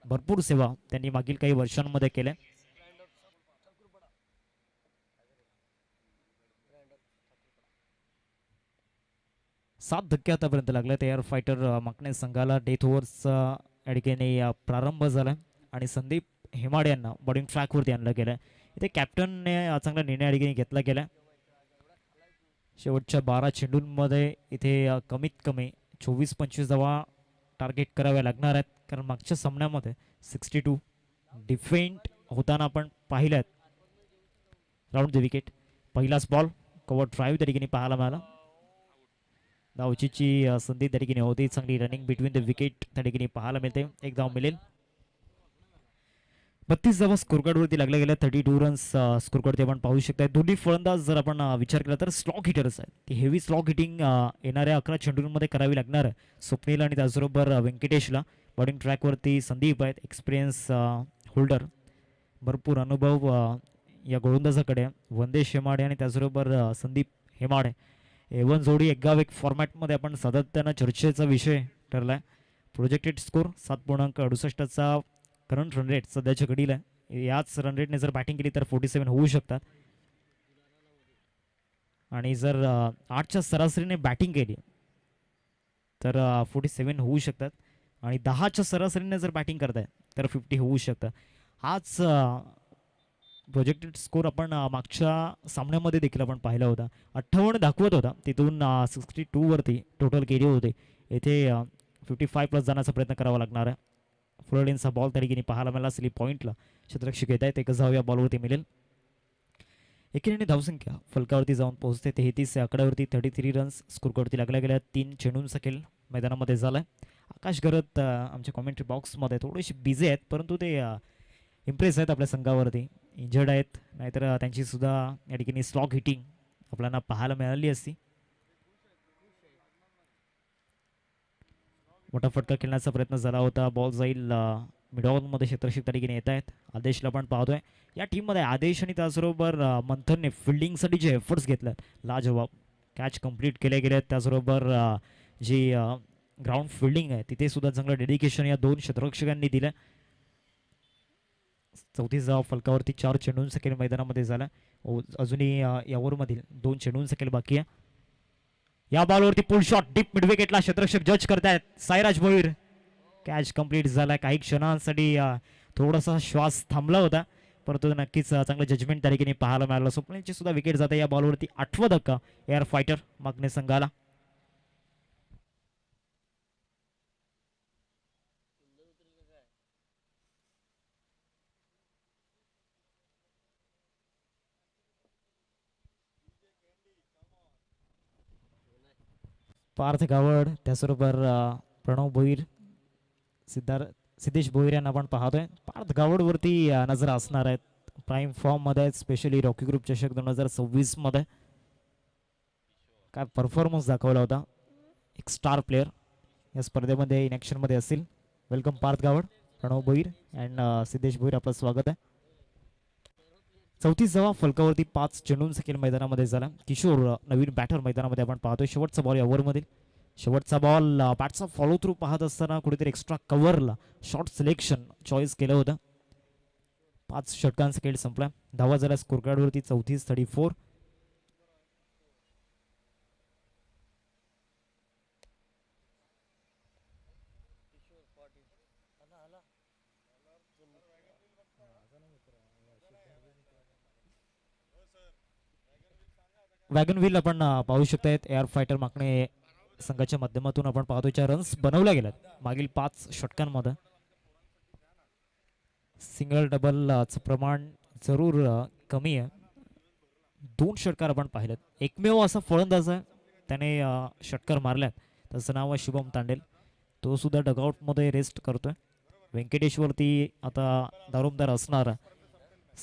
भरपूर सेवा त्यांनी मागील काही वर्षांमध्ये केल्या. 7 धक्के आतापर्यंत लागले. एअर फायटर माकणे संघाला डेथ ओव्हर्सचा या ठिकाणी प्रारंभ झाला आणि संदीप हेमाडे यांना बॉलिंग ट्रॅकवरती आणलं गेलं. इथे कॅप्टनने चांगला निर्णय या ठिकाणी घेतला गेला. शेवटच्या 12 चेंडूंमध्ये इथे कमीत कमी 24-25 धावा टार्गेट कराव्या लागणार आहेत, कारण मागच्या सामन्यामध्ये 62 डिफेंड होताना आपण पाहिल्यात. Round the wicket. पहिलाच बॉल कव्हर ड्राईव्ह त्या ठिकाणी पाहायला मिळाला. धावचीची संधी त्या ठिकाणी होती. चांगली रनिंग बिटवीन द विकेट त्या ठिकाणी पाहायला मिळते. एक धाव मिळेल. 32 धावा स्कोरकार्डवरती लागल्या गेल्या. 32 रन्स स्कोरकार्डवरती आपण पाहू शकता. दोन्ही फलंदाज जर आपण विचार केला तर स्लॉग हिटर्स आहेत. ती हेवी स्लॉग हिटिंग येणाऱ्या 11 चेंडूंमध्ये करावी लागणार आहे स्वप्नील आणि त्याचबरोबर व्यंकटेशला. बॉलिंग ट्रॅकवरती संदीप आहेत, एक्सपिरियन्स होल्डर, भरपूर अनुभव या गोलंदाजाकडे. वंदेश हेमाडे आणि त्याचबरोबर संदीप हेमाडे. एवन जोडी एक फॉर्मॅटमध्ये आपण सातत्यानं चर्चेचा विषय ठरला आहे. प्रोजेक्टेड स्कोर 7.68चा करंट रन रेट सध्याच्या घडीला आहे. याच रन रेटने जर बॅटिंग केली तर 47 होऊ शकतात आणि जर 8च्या सरासरीने बॅटिंग केली तर 47 होऊ शकतात आणि 10च्या सरासरीने जर बॅटिंग करताय तर 50 होऊ शकतात. हाच प्रोजेक्टेड स्कोर आपण मागच्या सामन्यामध्ये देखील आपण पाहिला होता. 58 दाखवत होता, तिथून 62 वरती टोटल केली होते. येथे 55+ जाण्याचा प्रयत्न करावा लागणार आहे. फुलडेनचा बॉल त्या ठिकाणी पाहायला मिळाला. स्लीप पॉईंटला क्षेत्ररक्षक येत आहेत. एकच धाव या बॉलवरती मिळेल. एकीने धावसंख्या फलकावरती जाऊन पोहोचते 33 आकड्यावरती. 33 रन्स स्कोरवरती लागल्या गेल्या. 3 चेंडूंचा खेळ मैदानामध्ये झालाय. आकाश गरत आमच्या कॉमेंट्री बॉक्समध्ये थोडेसे बिझी आहेत, परंतु ते इम्प्रेस आहेत आपल्या संघावरती. इंजर्ड आहेत, नाहीतर त्यांची सुद्धा या ठिकाणी स्लॉग हिटिंग आपल्याला पाहायला मिळाली असती. मोठा फटका खेळण्याचा प्रयत्न झाला होता. बॉल जाईल मिडॉनमध्ये. क्षेत्ररक्षक त्या ठिकाणी येत आहेत. आदेशला पण पाहतोय या टीममध्ये. आदेश आणि त्याचबरोबर मंथनने फिल्डिंगसाठी जे एफर्ट्स घेतलेत लाजवाब. कॅच कंप्लीट केले गेले. त्याचबरोबर जी ग्राउंड फिल्डिंग आहे तिथे सुद्धा चांगलं डेडिकेशन या दोन क्षेत्ररक्षकांनी दिलं. 34 धावा फलकावरती. 4 चेंडूंचा खेळ मैदानामध्ये झाला. अजूनही या ओव्हरमधील 2 चेंडूंचा खेळ बाकी आहे. या बॉलवरती पुल शॉट डीप मिडविकेटला क्षेत्ररक्षक जज करतायत. साईराज भोईर. कॅच कंप्लीट झाला. काही क्षणांसाठी थोडासा श्वास थांबला होता, परंतु नक्कीच चांगलं जजमेंट त्या ठिकाणी पाहायला मिळालं. स्वप्नीलची सुद्धा विकेट जाते या बॉलवरती. 8वा धक्का एअर फायटर मागणे संघाला. पार्थ गावड, त्याचबरोबर प्रणव भोईर, सिद्धेश भोईर यांना आपण पाहतोय. पार्थ गावडवरती नजर असणार आहेत. प्राईम फॉर्म मध्ये आहेत, स्पेशली रॉकी ग्रुप चषक 2026 मध्ये काय परफॉर्मन्स दाखवला होता. एक स्टार प्लेअर या स्पर्धेमध्ये इन ॲक्शन मध्ये असतील. वेलकम पार्थ गावड, प्रणव भोईर अँड सिद्धेश भोईर, आपलं स्वागत आहे. 34 फलकावरती 5 चेंडूंचा खेळ मैदानामध्ये झाला. किशोर नवीन बॅटर मैदानामध्ये आपण पाहतोय. शेवटचा बॉल या ओव्हरमधील. शेवटचा बॉल बॅटचा फॉलो थ्रू पाहत असताना कुठेतरी एक्स्ट्रा कव्हरला शॉर्ट सिलेक्शन चॉईस केलं होतं. 5 षटकांचा खेळ संपला. धावा झाला स्कोर कार्डवरती 34-34. वॅगन व्हील आपण पाहू शकतायत. एअर फायटर मागणे संघाच्या माध्यमातून आपण पाहतोय 4 रन्स बनवल्या गेल्यात मागील 5 षटकांमध्ये. सिंगल डबलचं प्रमाण जरूर कमी आहे. 2 षटकार आपण पाहिलेत. एकमेव असा फलंदाज आहे त्याने षटकार मारल्यात, त्याचं नाव आहे शुभम तांडेल. तो सुद्धा डगआउटमध्ये रेस्ट करतोय. व्यंकटेश्वरती आता दारोमदार असणार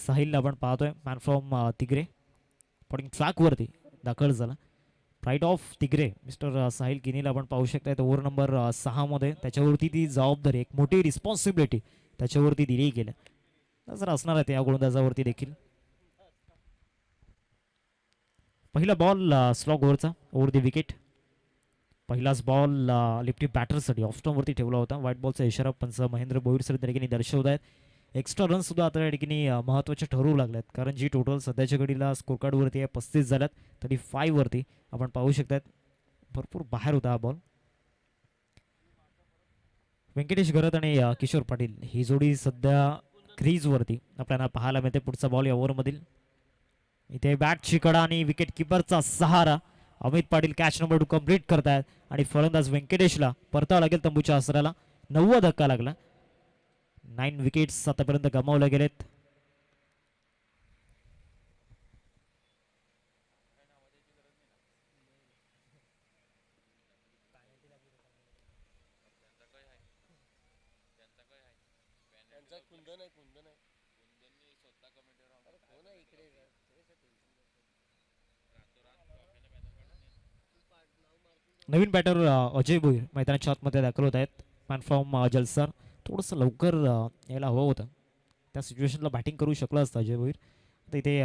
साहिलला आपण पाहतोय. मॅन फ्रॉम तिगरे पॉइंट ट्रॅकवरती दाखल झाला. राईट ऑफ तिगरे मिस्टर साहिल किनीला आपण पाहू शकता. ओव्हर नंबर 6 मध्ये त्याच्यावरती ती जबाबदारी, एक मोठी रिस्पॉन्सिबिलिटी त्याच्यावरती दिली गेली. जर असणार आहे या गोलंदाजावरती देखील. पहिला बॉल स्लॉग ओव्हरचा ओव्हर दी विकेट. पहिलाच बॉल लिफ्टी बॅटरसाठी ऑफस्टॉनवरती ठेवला होता. व्हाईट बॉलचा इशारा पंच महेंद्र भोईर सर त्या ठिकाणी दर्शवत आहेत. एक्स्ट्रा रन सुद्धा आता या ठिकाणी महत्त्वाचे ठरवू लागल्यात, कारण जी टोटल सध्याच्या घडीला स्कोर कार्डवरती आहे 35 झाल्यात. तरी 5 वरती आपण पाहू शकतात भरपूर बाहेर होता हा बॉल. व्यंकटेश गरत आणि किशोर पाटील ही जोडी सध्या क्रीजवरती आपल्याला पाहायला मिळते. पुढचा बॉल या ओव्हरमधील. इथे बॅटची कडा आणि विकेट किपरचा सहारा. Amit Patil catch number 2 complete करतायत आणि फलंदाज व्यंकटेशला परतावं लागेल तंबूच्या आसराला. 9वा धक्का लागला. 9 विकेट्स आतापर्यंत गमावल्या गेलेत. नवीन बॅटर अजय भोईर मैदानाच्या आतमध्ये दाखल होत आहेत. Man from Jalsar. थोडंसं लवकर यायला हवं होतं, त्या सिच्युएशनला बॅटिंग करू शकलं असतं अजय भोईर. तर इथे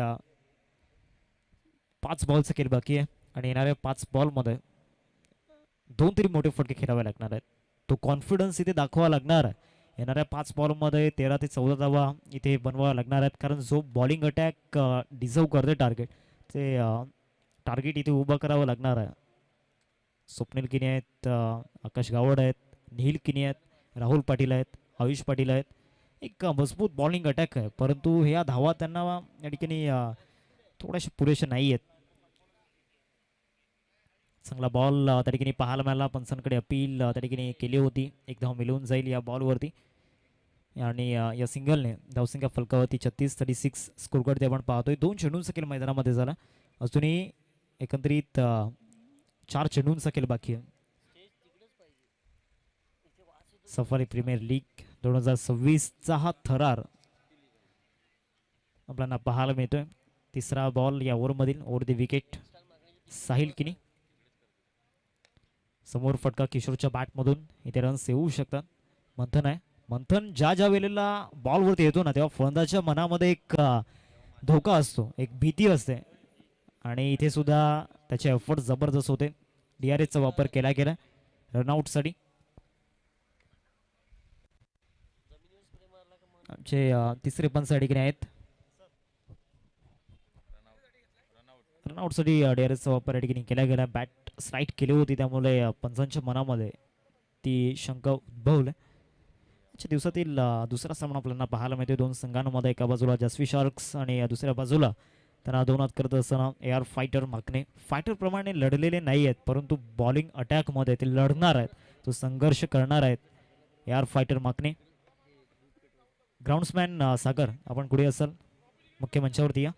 5 बॉलचा खेळ बाकी आहे आणि येणाऱ्या 5 बॉलमध्ये 2 तरी मोठे फटके खेळावे लागणार आहेत. तो कॉन्फिडन्स इथे दाखवावा लागणार आहे. येणाऱ्या 5 बॉलमध्ये 13 ते 14 धावा इथे बनवाव्या लागणार आहेत, कारण जो बॉलिंग अटॅक डिझर्व करते टार्गेट, ते टार्गेट इथे उभं करावं लागणार आहे. स्वप्नील किनी आहेत, आकाश गावड आहेत, निहिल किनी आहेत, राहुल पाटील आहेत, आयुष पाटील आहेत. एक मजबूत बॉलिंग अटॅक आहे, परंतु ह्या धावा त्यांना या ठिकाणी थोड्याशा पुरेशा नाही आहेत. चांगला बॉल त्या ठिकाणी पाहायला मिळाला. पंचांकडे अपील त्या ठिकाणी केली होती. 1 धाव मिळून जाईल या बॉलवरती आणि या सिंगलने धावसंख्या फलकावरती 36-36 स्कोर कार्ड आपण पाहतोय. 2 चेंडूंचा खेळ मैदानामध्ये झाला. अजूनही एकंदरीत 4 चेंडूंचा खेळ बाकी आहे. सफारी प्रीमियर लीग 2026चा हा थरार आपल्याला पाहायला मिळतोय. तिसरा बॉल या ओव्हरमधील ओव्हर द विकेट साहिल किनी. समोर फटका किशोरच्या बॅटमधून इथे रन्स येऊ शकतात. मंथन आहे. मंथन ज्या वेळेला बॉलवरती येतो ना तेव्हा फलंदाजाच्या मनामध्ये एक धोका असतो, एक भीती असते आणि इथे सुद्धा त्याचे एफर्ट जबरदस्त होते. DRSचा वापर केला गेला रनआउटसाठी. आमचे तिसरे पंच या ठिकाणी आहेत. रनआउटसाठी DRSचा वापर या ठिकाणी केला गेला. बॅट स्लाइड केली होती त्यामुळे पंचांच्या मनामध्ये ती शंका उद्भवली. आजच्या दिवसातील दुसरा सामना आपल्याला पाहायला मिळतो दोन संघांमध्ये. एका बाजूला जसवी शार्क्स आणि दुसऱ्या बाजूला त्यांना दोन हात करत असताना AR फायटर मागणे. फायटर प्रमाणे लढलेले नाही आहेत परंतु बॉलिंग अटॅकमध्ये ते लढणार आहेत, तो संघर्ष करणार आहेत. AR फायटर मागणे. ग्राउंड्समॅन सागर आपण कुठे असाल मुख्य मंचावरती या.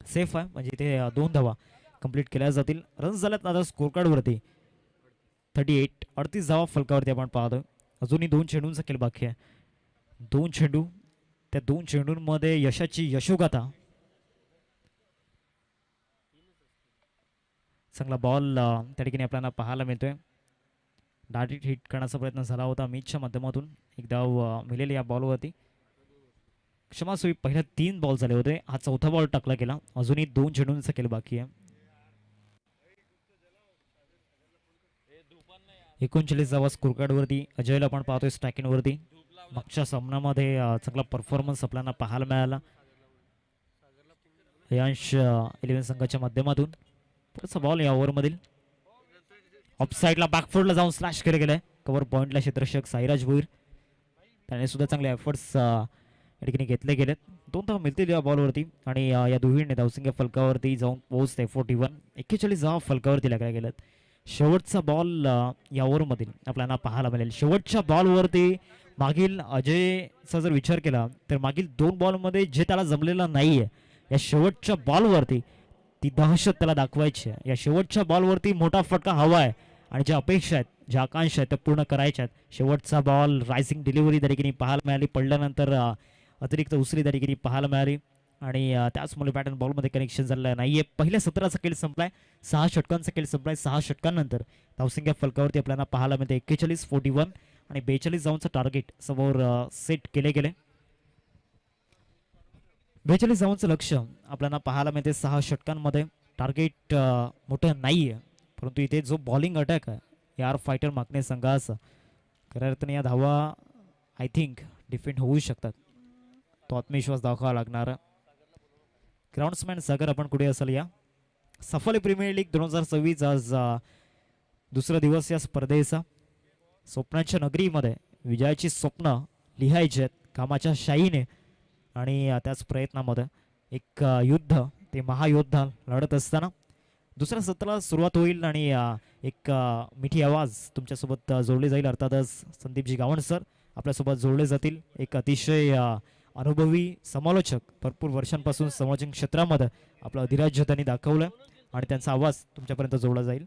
सेफ आहे म्हणजे इथे 2 धावा कंप्लीट केल्या जातील. रन्स झाल्यात आता स्कोर कार्डवरती 38 धावा फलकावरती आपण पाहतोय. अजूनही 2 चेंडूंचा खेळ बाकी आहे. 2 चेंडू, त्या 2 चेंडूंमध्ये यशाची यशोगाथा. चांगला बॉल त्या ठिकाणी आपल्याला पाहायला मिळतोय. डायरेक्ट हिट करण्याचा प्रयत्न झाला होता अमितच्या माध्यमातून. एक धाव मिळेल या बॉलवरती. क्षमास्वी पहिल्या 3 बॉल झाले होते, हा 4था बॉल टाकला गेला. अजूनही 2 चेंडूंचा खेळ बाकी आहे. 39 धावा स्कोर कार्डवरती. अजयला आपण पाहतोय स्ट्रायकिंगवरती. मागच्या सामन्यामध्ये चांगला परफॉर्मन्स आपल्याला पाहायला मिळाला यांश 11 संघाच्या माध्यमातून. पुढचा बॉल या ओव्हरमधील ऑफ साईडला बॅकफुटला जाऊन स्लॅश केले गेले. कव्हर पॉइंटला क्षेत्ररक्षक साईराज भोईर त्याने सुद्धा चांगले एफर्ट्स या ठिकाणी घेतले गेलेत. 2 धावा मिळतील या बॉलवरती आणि या दोघींनी धावसंख्या फलकावरती जाऊन पोहोचते 41. 41 धावा फलकावरती लागल्या गेल्यात. शेवटचा बॉल या ओव्हरमधील आपल्याला पाहायला मिळेल. शेवटच्या बॉलवरती मागील अजयचा जर विचार केला तर मागील 2 बॉलमध्ये जे त्याला जमलेलं नाहीये, या शेवटच्या बॉलवरती ती दहशत त्याला दाखवायची आहे. या शेवटच्या बॉलवरती मोठा फटका हवा आहे आणि ज्या अपेक्षा आहेत, ज्या आकांक्षा आहेत त्या पूर्ण करायच्या आहेत. शेवटचा बॉल रायझिंग डिलिव्हरी त्या ठिकाणी पाहायला मिळाली. पडल्यानंतर अतिरिक्त उसरी त्या ठिकाणी पाहायला मिळाली आणि त्याचमुळे बॅट अँड बॉलमध्ये कनेक्शन झालेलं नाहीये. पहिल्या 17चा खेळ संपलाय. 6 षटकांचा खेळ संपलाय. 6 षटकांनंतर धावसंख्या फलकावरती आपल्याला पाहायला मिळते 41, 41 आणि 42 धावांचं टार्गेट समोर सेट केले गेले. 42 धावांचं लक्ष आपल्याला पाहायला मिळते 6 षटकांमध्ये. टार्गेट मोठं नाहीये परंतु इथे जो बॉलिंग अटॅक आहे AR फायटर मागणे संघाचा, खऱ्या अर्थाने या धावा आय थिंक डिफेंड होऊ शकतात. तो आत्मविश्वास दाखवावा लागणार. ग्राउंड्समॅन सागर आपण कुठे असाल या. सफारी प्रीमियर लीग 2026 आज दुसरा दिवस या स्पर्धेचा. स्वप्नांच्या नगरीमध्ये विजयाची स्वप्न लिहायची आहेत कामाच्या शाईने आणि त्याच प्रयत्नामध्ये एक युद्ध, ते महायोद्धा लढत असताना दुसऱ्या सत्राला सुरुवात होईल आणि एक मिठी आवाज तुमच्यासोबत जोडली जाईल. अर्थातच संदीपजी गावण सर आपल्यासोबत जोडले जातील. एक अतिशय अनुभवी समालोचक, भरपूर वर्षांपासून समालोचन क्षेत्रामध्ये आपलं अधिराज्य त्यांनी दाखवलं आणि त्यांचा आवाज तुमच्यापर्यंत जोडला जाईल.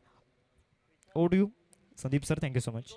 Over to you Sandeep sir. Thank you so much.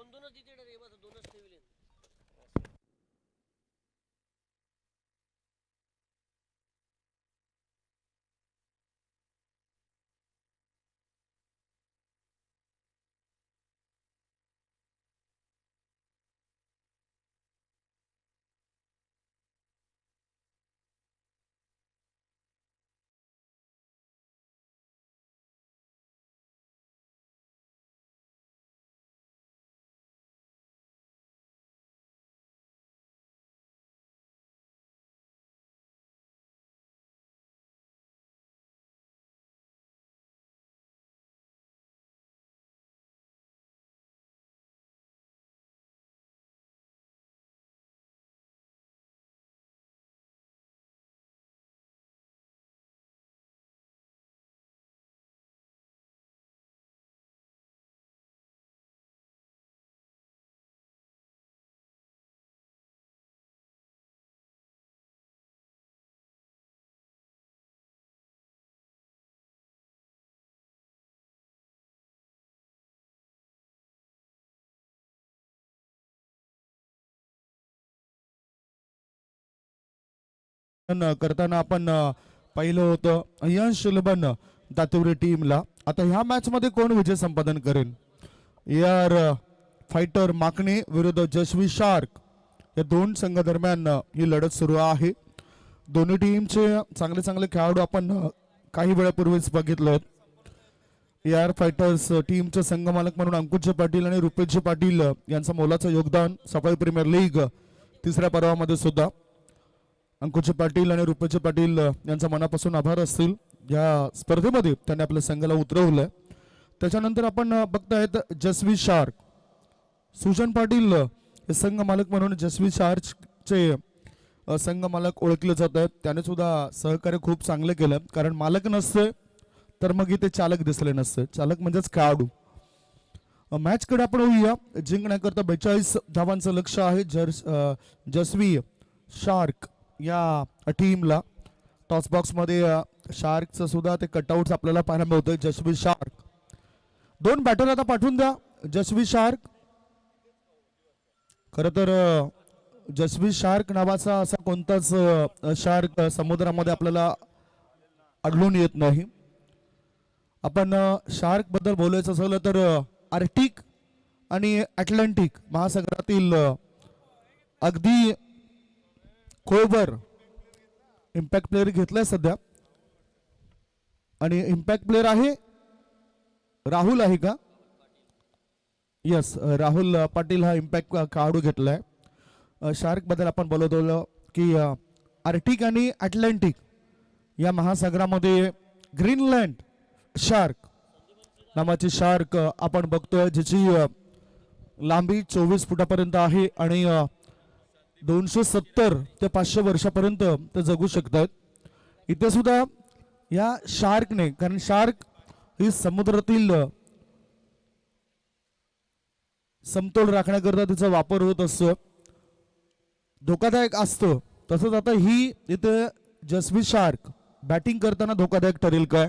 करताना आपण पाहिलं होतं अय्यांश 11 दातिवरी टीमला. आता ह्या मॅच मध्ये कोण विजय संपादन करेल? यार फायटर माकणे विरुद्ध जशवी शार्क या दोन संघादरम्यान ही लढत सुरू आहे. दोन्ही टीमचे चांगले चांगले खेळाडू आपण काही वेळापूर्वीच बघितलं. एआर फायटर्स टीमचे संघमालक म्हणून अंकुशजी पाटील आणि रुपेशजी पाटील यांचं मोलाचं योगदान सफाई प्रीमियर लीग तिसऱ्या पर्वामध्ये सुद्धा. अंकुशजी पाटील आणि रुपेशजी पाटील यांचा मनापासून आभार असतील. या स्पर्धेमध्ये त्यांनी आपल्या संघाला उतरवलंय. त्याच्यानंतर आपण बघतायत जसवी शार्क. सुजन पाटील हे संघ मालक म्हणून जसवी शार्कचे संघ मालक ओळखले जात आहेत. त्याने सुद्धा सहकार्य खूप चांगले केलं, कारण मालक नसते तर मग इथे चालक दिसले नसते. चालक म्हणजेच खेळाडू. मॅच कडे आपण होऊया. जिंकण्याकरता 42 धावांचं लक्ष आहे जसवी शार्क या टीमला. टॉस बॉक्स मध्ये शार्कचं सुद्धा ते कटआउट आपल्याला पाहायला मिळतोय. जसवी शार्क दोन बॅटर आता पाठवून द्या. जसवी शार्क, खर तर जसवी शार्क नावाचा असा कोणताच शार्क समुद्रामध्ये आपल्याला आढळून येत नाही. आपण शार्क बद्दल बोलायचं झालं तर आर्टिक आणि अटलांटिक महासागरातील अगदी खोलवर इम्पॅक्ट प्लेअर घेतलाय सध्या. आणि इम्पॅक्ट प्लेअर आहे राहुल आहे का? यस, राहुल पाटील हा इम्पॅक्ट खेळाडू घेतलाय. शार्क बद्दल आपण बोलत होतो की आर्टिक आणि अटलांटिक या महासागरामध्ये ग्रीनलँड शार्क नावाची शार्क आपण बघतोय, ज्याची लांबी 24 फुटापर्यंत आहे आणि 270 ते 500 वर्षापर्यंत ते जगू शकतात. इथे सुद्धा या शार्कने, कारण शार्क ही समुद्रातील समतोल राखण्याकरता तिचा वापर होत असतो, धोकादायक असतो. तसंच आता ही इथे जसवी शार्क बॅटिंग करताना धोकादायक ठरेल काय?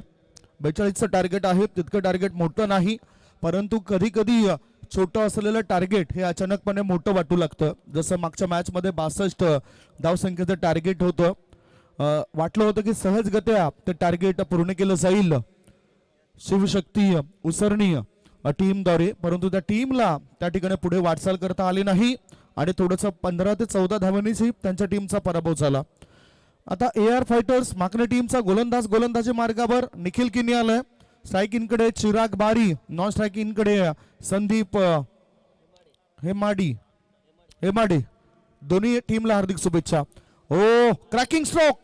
42चं टार्गेट आहे. तितकं टार्गेट मोठं नाही, परंतु कधी कधी छोटं असलेलं टार्गेट हे अचानकपणे मोठं वाटू लागतं. जसं मागच्या मॅच मध्ये 62 धावसंख्येचं टार्गेट होतं. वाटलं होतं की सहजगत्या ते टार्गेट पूर्ण केलं जाईल शिवशक्ती उसरणी टीमद्वारे, परंतु त्या टीमला त्या ठिकाणी पुढे वाटचाल करता आली नाही आणि थोडंसं 15 ते 14 धावांनीच त्यांच्या टीमचा पराभव झाला. आता एआर फायटर्स माकणे टीमचा गोलंदाजी मार्गावर निखिल किनी आलाय. स्ट्रायकिंगकडे चिराग बारी, नॉन स्ट्रायकिंगकडे संदीप हेमाडी. दोन्ही टीमला हार्दिक शुभेच्छा. ओ क्रॅकिंग स्ट्रोक,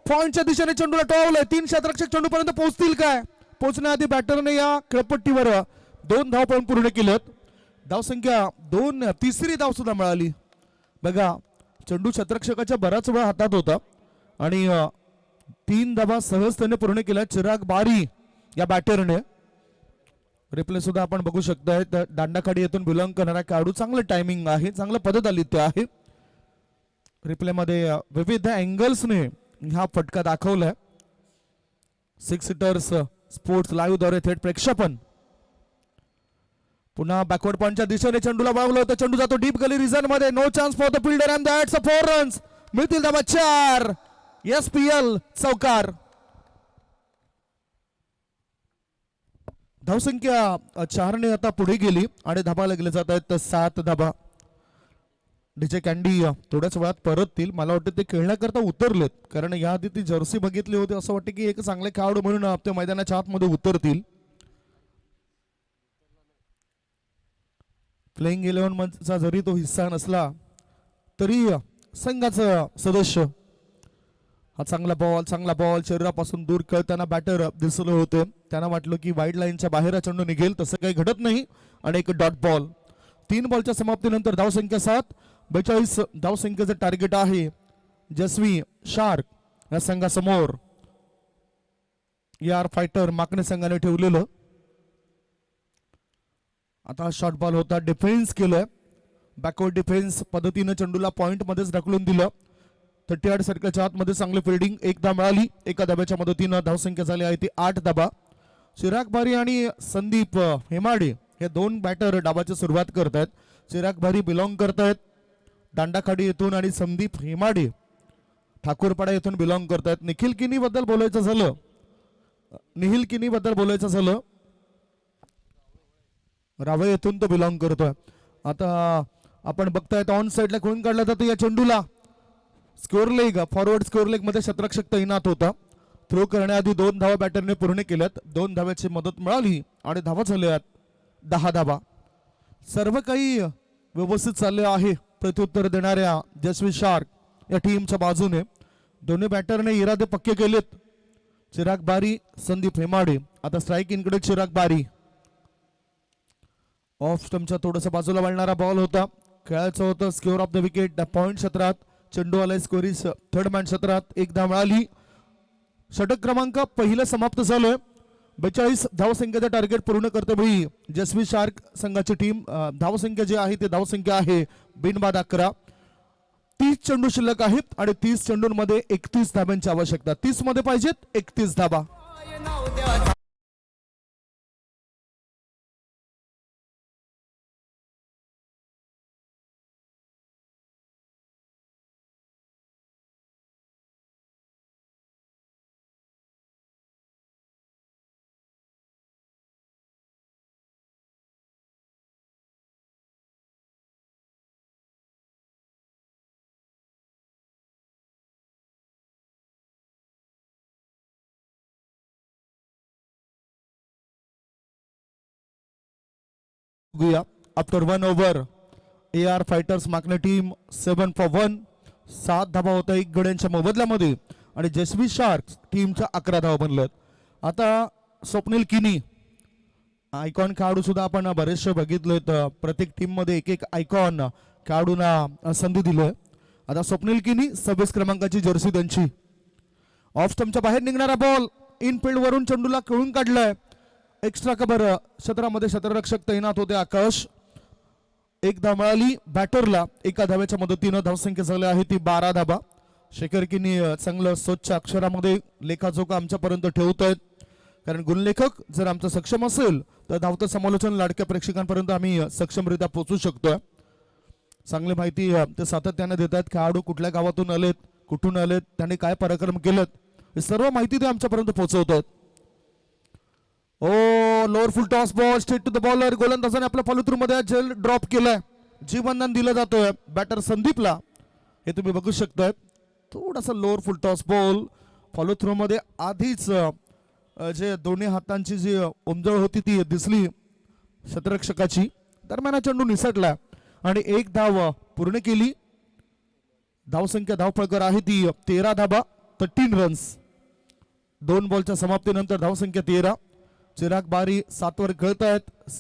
पॉइंटच्या दिशेने चेंडूला टोवलंय. 3 क्षेत्ररक्षक चेंडू पर्यंत पोहोचतील काय? पोहोचण्याआधी बॅटरने या खेळपट्टीवर 2 धाव पण पूर्ण केलेत. धावसंख्या 2, तिसरी धाव सुद्धा मिळाली. बघा, चेंडू क्षेत्ररक्षकाच्या बराच वेळा हातात होता आणि 3 धावा सहजतेने पूर्ण केल्या चिराग बारी या बॅटरने. रिप्ले सुद्धा आपण बघू शकताय. दांडाखाडी येथून बिलॉंग करणारा खेळाडू, चांगलं टायमिंग आहे, चांगलं पद्धत आली ते आहे. रिप्ले मध्ये विविध अँगल्सने हा फटका दाखवलाय. 6 सीटर्स स्पोर्ट्स लाईव्ह द्वारे थेट प्रक्षेपण. पुन्हा बॅकवर्ड पॉइंटच्या दिशेने चेंडूला वळवलं होतं. चेंडू जातो डीप गली रिझन मध्ये. No chance for the fielder and that's a 4 runs. मिळतील धावा 4. SPL चौकार. धावसंख्या 4ने आता पुढे गेली आणि धाबा लागले जात आहेत 7 धाबा. डीजे कॅन्डी थोड्याच वेळात परततील. मला वाटतं ते खेळण्याकरता उतरलेत, कारण याआधी ती जर्सी बघितली होती. असं वाटतं की एक चांगले खेळाडू म्हणून ते मैदानाच्या आतमध्ये उतरतील. प्लेइंग 11 चा जरी तो हिस्सा नसला तरी संघाचा सदस्य. हा चांगला बॉल शरीरापासून दूर खेळताना बॅटर दिसले होते. त्यांना वाटलं की वाईड लाईनच्या बाहेर चेंडू निघेल, तसं काही घडत नाही आणि एक डॉट बॉल. 3 बॉलच्या समाप्तीनंतर धावसंख्या 7. 42 धावसंख्येचं टार्गेट आहे जसवी शार्क या संघासमोर. यार फायटर माकणे संघाने ठेवलेलं. आता शॉर्ट बॉल होता, डिफेन्स केलंय. बॅकवर्ड डिफेन्स पद्धतीने चेंडूला पॉइंट मध्येच ढकलून दिलं. 38 सर्कलच्या आतमध्ये चांगली फिल्डिंग. 1 धाव मिळाली. एका धाब्याच्या मदतीनं धावसंख्या झाली आहे ती 8 धाबा. चिराग बारी आणि संदीप हेमाडे हे 2 बॅटर डावाची सुरुवात करतायत. चिराग बारी बिलॉंग करतायत दांडाखाडी येथून आणि संदीप हेमाडे ठाकूरपाडा येथून बिलॉंग करतात. निखिल किनी बद्दल बोलायचं झालं, निखिल किनी बद्दल बोलायचं झालं, रावे येथून तो बिलॉंग करतोय. आता आपण बघतायत ऑन साइडला कोण काढला जातो या चेंडूला. Square leg, forward square leg मध्ये शतरक्षक तैनात होता. थ्रो करण्याआधी 2 धावा बॅटरने पूर्ण केल्यात. 2 धाव्याची मदत मिळाली आणि धावा झाल्यात 10 धावा. सर्व काही व्यवस्थित चालले आहे प्रत्युत्तर देणाऱ्या जसवी शार्क या टीमच्या बाजूने. दोन्ही बॅटरने इरादे पक्के केलेत. चिराग बारी, संदीप हेमाडे. आता स्ट्राईक इनकडे चिराग बारी. ऑफ स्टंपच्या थोडंसं बाजूला वळणारा बॉल होता. खेळायचं होतं square of the wicket point क्षेत्रात. चेंडू आलाय स्कोरीस थर्ड मॅन क्षेत्रात. 1 धाव मिळाली. षटक क्रमांक पहिलं समाप्त झालोय. 42 धावसंख्येचं टार्गेट पूर्ण करते वेळी जसवी शार्क संघाची टीम धावसंख्या जी आहे ते धावसंख्या आहे बिनबाद 11. 30 चेंडू शिल्लक आहेत आणि 30 चेंडूंमध्ये 31 धाब्यांची आवश्यकता. 30 मध्ये पाहिजेत 31 धाबा. आफ्टर 1 ओव्हर AR फायटर्स मागणे टीम 7 for 1. 7 धाबा होत्या 1 गड्यांच्या मोबदल्यामध्ये आणि जसवी शार्क्स टीमच्या 11 धावा बनल्यात. आता स्वप्नील किनी आयकॉन खेळाडू सुद्धा आपण बरेचसे बघितलेत. प्रत्येक टीम मध्ये एक आयकॉन खेळाडूंना संधी दिलोय. आता स्वप्नील किनी 26 क्रमांकाची जर्सी त्यांची. ऑफ स्टंपच्या बाहेर निघणारा बॉल इनफिल्ड वरून चेंडूला खेळून काढलाय. एक्स्ट्रा कव्हर क्षेत्रामध्ये क्षेत्ररक्षक तैनात होते आकाश. 1 धाव मिळाली बॅटरला. 1 धाव्याच्या मदतीनं धावसंख्या झाली आहे ती 12 धाबा. शेखर किनी चांगलं स्वच्छ अक्षरामध्ये लेखाजोखा आमच्यापर्यंत ठेवत आहेत. कारण गुणलेखक जर आमचं सक्षम असेल तर धावतं समालोचन लाडक्या प्रेक्षकांपर्यंत आम्ही सक्षमरित्या पोहोचू शकतोय. चांगली माहिती ते सातत्याने देत आहेत. खेळाडू कुठल्या गावातून आलेत, कुठून आलेत, त्यांनी काय पराक्रम केलेत, हे सर्व माहिती ते आमच्यापर्यंत पोहोचवतात. Oh lower full toss ball straight to the bowler. गोलंदाजाने आपल्या फॉलोथ्रू मध्ये जेल ड्रॉप केलाय. जीवनदान दिलं जातोय बॅटर संदीपला. हे तुम्ही बघू शकताय. थोडासा लोअर फुल टॉस बॉल फॉलोथ्रू मध्ये आधीच जे दोन्ही हातांची जी उमजळ होती ती दिसली क्षेत्ररक्षकाची. दरम्यान हा चेंडू निसटला आणि 1 धाव पूर्ण केली. धावसंख्या धावफळकर आहे ती 13 धाबा 13 रन्स. 2 बॉलच्या समाप्तीनंतर धावसंख्या 13. चिराग बारी 7 वर खेळतायत.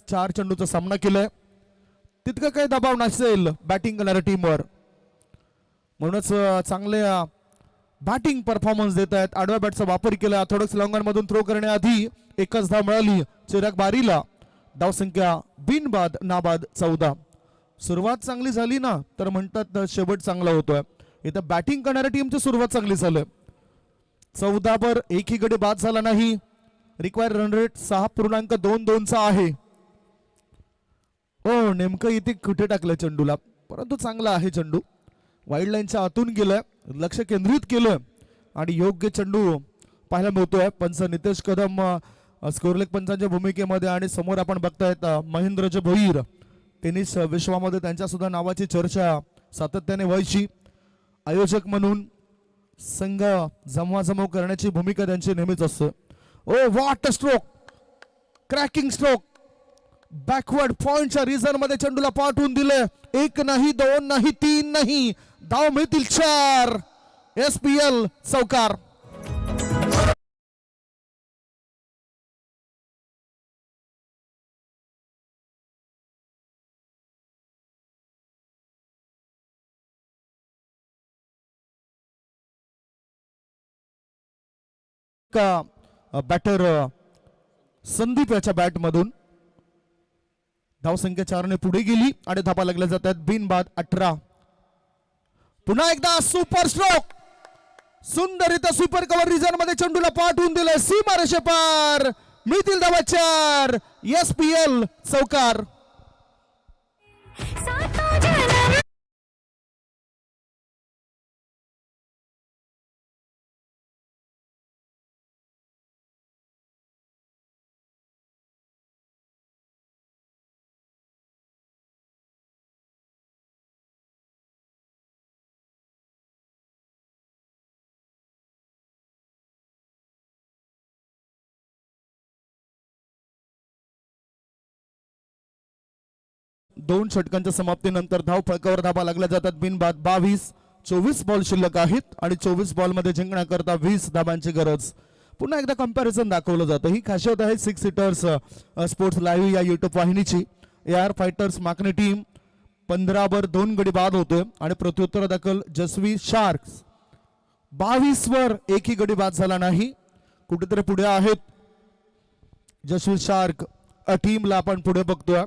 4 चेंडूचा सामना केलाय. तितकं काही दबाव नसेल बॅटिंग करणाऱ्या टीमवर. म्हणूनच चांगले बॅटिंग परफॉर्मन्स देत आहेत. आडव्या बॅटचा वापर केला. थोडंच लॉंगन मधून थ्रो करण्याआधी 1च धाव मिळाली चिराग बारीला. धावसंख्या बिनबाद नाबाद 14. सुरुवात चांगली झाली ना तर म्हणतात शेवट चांगला होतोय. इथं बॅटिंग करणाऱ्या टीमची सुरुवात चांगली झाली. 14 वर एकही गडी बाद झाला नाही. रिक्वायर रन रेट 6.22चा आहे. हो नेमकं इथे कुठे टाकलं चेंडूला, परंतु चांगला आहे चेंडू. वाईल्ड लाईनच्या आतून गेलाय, लक्ष केंद्रित केलं आणि योग्य चेंडू पाहायला मिळतोय. पंच नितेश कदम स्कोरलेग पंचांच्या भूमिकेमध्ये आणि समोर आपण बघतायत महेंद्रजी भोईर. टेनिस विश्वामध्ये त्यांच्या सुद्धा नावाची चर्चा सातत्याने व्हायची. आयोजक म्हणून संघ जमवाजमव करण्याची भूमिका त्यांची नेहमीच असते. Oh what a stroke, cracking stroke. Backward पॉइंटच्या रिझन मध्ये चेंडूला पाठवून दिले. 1 नाही 2 नाही 3 नाही, धाव मिळतील 4. SPL चौकार. बॅटर संदीप याच्या बॅट मधून धावसंख्या 4 ने पुढे गेली आणि धापा लागल्या जातात बिनबाद 18. पुन्हा एकदा सुपर स्ट्रोक. सुंदररित्या सुपर कव्हर रिझन मध्ये चेंडूला पाठवून दिले. सीमा रेषेपार मिळतील धावा 4. SPL चौकार. 2 षटकांच्या समाप्तीनंतर धाव फळकावर धाबा लागल्या जातात बिनबाद 22. 24 बॉल शिल्लक आहेत आणि 24 बॉल मध्ये जिंकण्याकरता 20 धाबांची गरज. पुन्हा एकदा कंपॅरिझन दाखवलं जातं. ही खासियत आहे सिक्स सीटर्स स्पोर्ट्स लाईव्ह या युट्यूब वाहिनीची. AR फायटर्स माकणे टीम 15 2 गडी बाद होतोय आणि प्रत्युत्तर दाखल जसवी शार्क्स 22 एकही गडी बाद झाला नाही. कुठेतरी पुढे आहेत जसवी शार्क टीमला आपण पुढे बघतोय.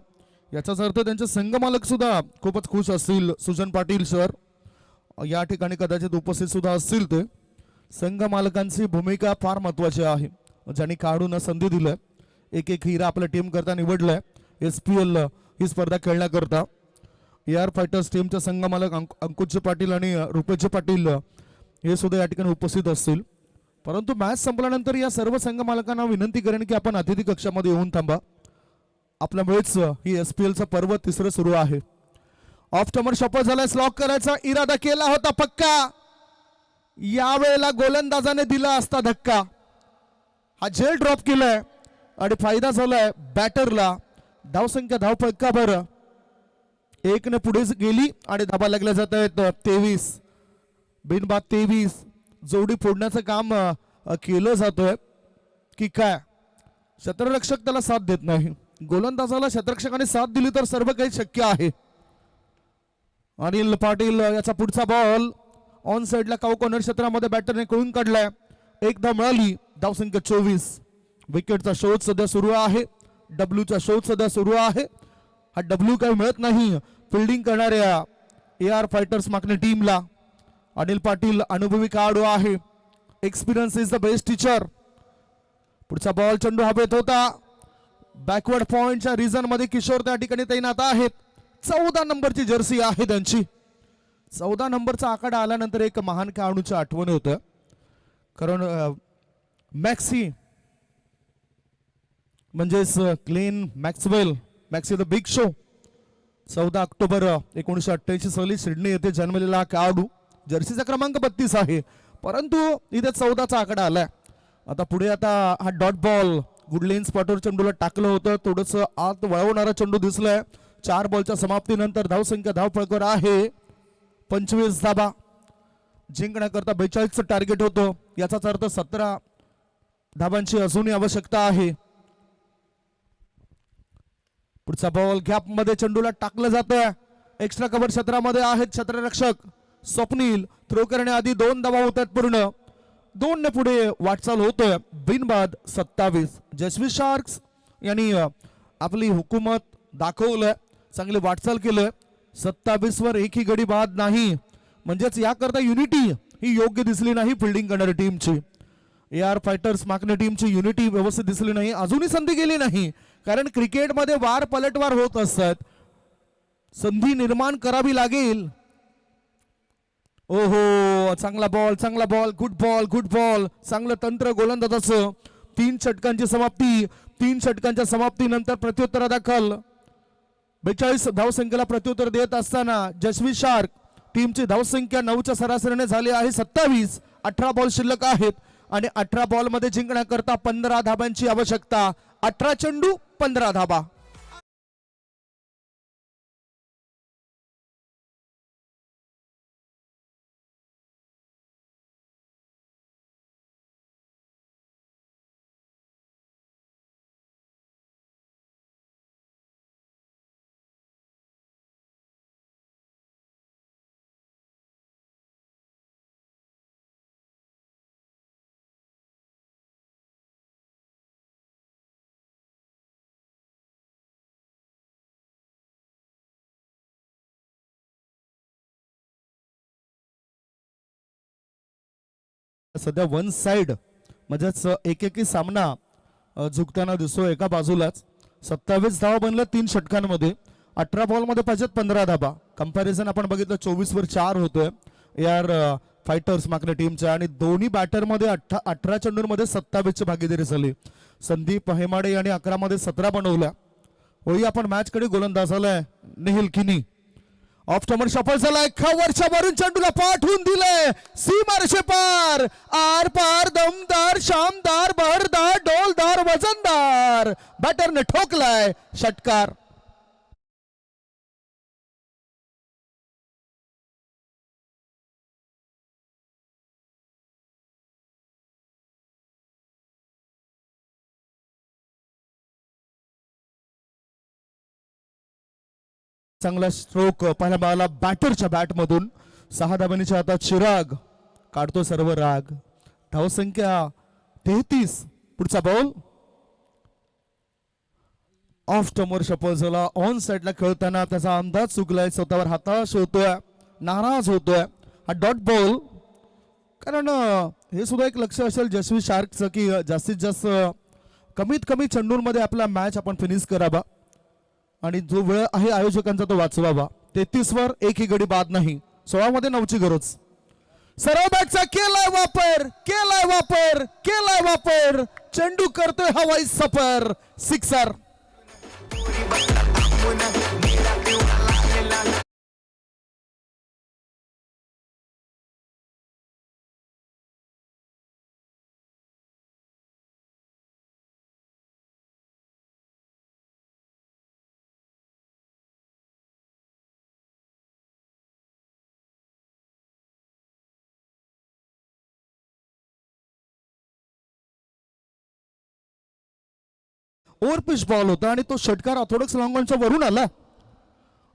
याचाच अर्थ त्यांचे संघमालक सुद्धा खूपच खुश असतील. सुजन पाटील सर या ठिकाणी कदाचित उपस्थित सुद्धा असतील. ते संघ मालकांची भूमिका फार महत्वाची आहे. ज्यांनी काढून संधी दिलं. एक हिरा आपल्या टीम करता निवडलाय SPL ही स्पर्धा खेळण्याकरता. AR फायटर्स टीमचे संघ मालक अंकुश पाटील आणि रुपेश पाटील हे सुद्धा या ठिकाणी उपस्थित असतील. परंतु मॅच संपल्यानंतर या सर्व संघ मालकांना विनंती करेन की आपण अतिथी कक्षामध्ये येऊन थांबा. आपल्यामुळेच ही SPLचं पर्व तिसरं सुरू आहे. ऑफ टमर शपथ झालाय. लॉक करायचा इरादा केला होता पक्का. यावेळेला गोलंदाजाने दिला असता धक्का. हा झेल ड्रॉप केलाय आणि फायदा झालाय बॅटरला. धावसंख्या धाव फटका बरं 1 ने पुढे गेली आणि धाबा लागल्या जात आहेत 23 बिनबाद 23. जोडी फोडण्याचं काम केलं जातोय की काय. क्षेत्ररक्षक त्याला साथ देत नाही. गोलंदाजाला क्षेत्ररक्षकाने साथ दिली तर सर्व काही शक्य आहे. अनिल पाटील याचा पुढचा बॉल ऑन साइडला काऊ कॉर्नर क्षेत्रामध्ये बॅटरने कळून काढलाय. एकदा मिळाली. धावसंख्या 24. विकेटचा शोध सध्या सुरू आहे. डब्ल्यूचा शोध सध्या सुरू आहे. हा डब्ल्यू काही मिळत नाही फिल्डिंग करणाऱ्या AR फायटर्स माकणे टीमला. अनिल पाटील अनुभवी खेळाडू आहे. Experience is the best teacher. पुढचा बॉल चेंडू हवेत होता. बॅकवर्ड पॉइंटच्या रिजन मध्ये किशोर त्या ठिकाणी तैनात आहेत. 14 नंबरची जर्सी आहे त्यांची. 14 नंबरचा आकडा आल्यानंतर एक महान खेळाडूची आठवण होतं. कारण मॅक्सी म्हणजेच Glenn Maxwell Maxi the big show 14 October 1988 साली सिडनी येथे जन्मलेला खेळाडू. जर्सीचा क्रमांक 32 आहे परंतु इथे 14चा आकडा आलाय. आता पुढे हा डॉट बॉल गुडलेन स्पॉटवर चेंडूला टाकलं होतं. थोडस आत वळवणारा चेंडू दिसलाय. 4 बॉलच्या समाप्तीनंतर धावसंख्या धाव फळकावर आहे 25 धाबा. जिंकण्याकरता 42चं टार्गेट होतं. याचाच अर्थ 17 धाबांची अजूनही आवश्यकता आहे. पुढचा बॉल गॅप मध्ये चेंडूला टाकलं जातं. एक्स्ट्रा कव्हर क्षेत्रामध्ये आहेत क्षेत्ररक्षक स्वप्नील. थ्रो करण्याआधी 2 धावा होतात पूर्ण. 2 ने पुढे वाटचाल होतोय. बिनबाद 27. जसवी शार्क्स यांनी आपली हुकूमत दाखवलंय. चांगली वाटचाल केलंय. 27 एकही गडी बाद नाही. म्हणजेच याकरता युनिटी ही योग्य दिसली नाही फिल्डिंग करणारी टीमची. AR फायटर्स माकणे टीमची युनिटी व्यवस्थित दिसली नाही. अजूनही संधी गेली नाही. कारण क्रिकेटमध्ये वार पलटवार होत असतात. संधी निर्माण करावी लागेल. ओहो चांगला बॉल गुड बॉल चांगलं तंत्र गोलंदाजाचं. 3 षटकांची समाप्ती. 3 षटकांच्या समाप्तीनंतर प्रत्युत्तर दाखल 42 धावसंख्येला प्रत्युत्तर देत असताना जसवी शार्क टीमची धावसंख्या 9च्या सरासरीने झाली आहे 27. 18 बॉल शिल्लक आहेत आणि 18 बॉल मध्ये जिंकण्याकरता 15 धाबांची आवश्यकता. 18 चेंडू 15 धाबा. सध्या वन साइड म्हणजेच एकेकी सामना झुकताना दिसतो एका बाजूलाच. 27 धावा बनल्या 3 षटकांमध्ये. 18 बॉल मध्ये पाहिजेत 15 धाबा. कंपॅरिझन आपण बघितलं 24 वर 4 होतोय AR फायटर्स माकणे टीमच्या आणि दोन्ही बॅटर मध्ये 18 चेंडूंमध्ये 27 ची भागीदारी झाली. संदीप हेमाडे यांनी 11 मध्ये 17 बनवल्या. होई आपण मॅच कडे गोलंदाजाला निहिल किनी. ऑफ टमर सफल झालाय. वरच्या वरून चेंडूला पाठवून दिलंय सीमारेषे पार. आर पार दमदार शामदार बहरदार डोलदार वजनदार बॅटरने ठोकलाय षटकार. चांगला स्ट्रोक पहिल्या बॉलला बॅटरच्या बॅटमधून 6 धावांच्या आता चिराग काढतो सर्व राग. धावसंख्या 33. पुढचा बॉल ऑफ टमर शपल झाला. ऑन साइडला खेळताना त्याचा अंदाज चुकलाय, स्वतःवर हताश होतोय, नाराज होतोय. हा डॉट बॉल, कारण हे सुद्धा एक लक्ष असेल जसवी शार्कचं की जास्तीत जास्त कमीत कमी चेंडूंमध्ये आपला मॅच आपण फिनिश करावा आणि जो वेळ आहे आयोजकांचा तो वाचवावा. 33 वर एकही गडी बाद नाही. 16 मध्ये 9ची गरज. सरळ बॅटचा केलाय वापर, केलाय वापर, केलाय वापर. चेंडू करतोय हवाई सफर. सिक्सर. ओव्हर पिच बॉल होता आणि तो षटकार ऑर्थोडॉक्स लॉंगॉनच्या वरून आला.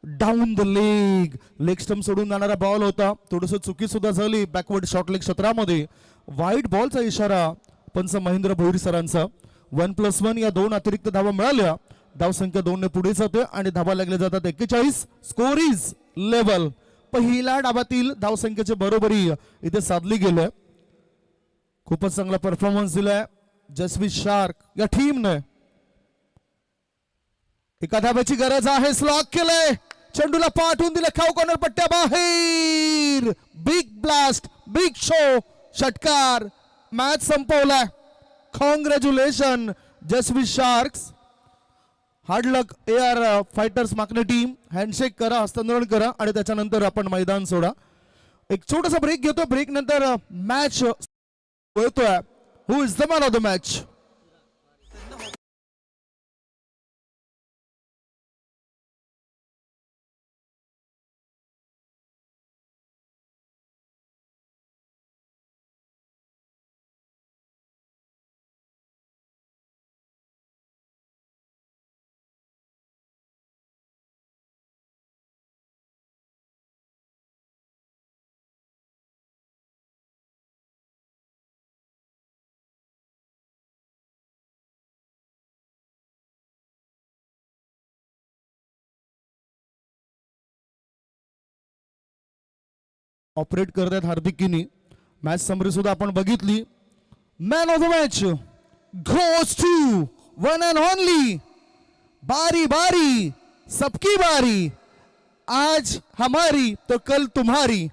Down the leg, leg stump सोडून जाणारा बॉल होता. थोडस चुकी सुद्धा झाली बॅकवर्ड शॉर्ट लेग क्षेत्रामध्ये. वाईट बॉलचा इशारा पंच महेंद्र भोईर सरांचा. 1+1 या 2 अतिरिक्त धावा मिळाल्या. धावसंख्या 2 ने पुढे जाते आणि धावा लागल्या जातात 41. Score is level. पहिल्या डावातील धावसंख्येची बरोबरी इथे साधली गेली. खूपच चांगला परफॉर्मन्स दिलाय जसवी शार्क या टीमने. एका धाब्याची गरज आहे. स्लॉक केलंय, चेंडूला पाठवून दिलं खाऊ कॉर्नर पट्ट्या बाहेर. बिग ब्लास्ट, बिग शो, षटकार. मॅच संपवलाय. Congratulation जसवी sharks. हार्ड लक AR फायटर्स माकणे टीम. हँडशेक करा, हस्तांतरण करा आणि त्याच्यानंतर आपण मैदान सोडा. एक छोटासा ब्रेक घेतो. ब्रेक नंतर मॅच होतोय. Who is the man of the match? Operate करतात हार्दिक किनी. मॅच समरी सुद्धा आपण बघितली. Man of the match goes to one and only. बारी बारी सबकी बारी, आज हमारी तो कल तुम्हारी.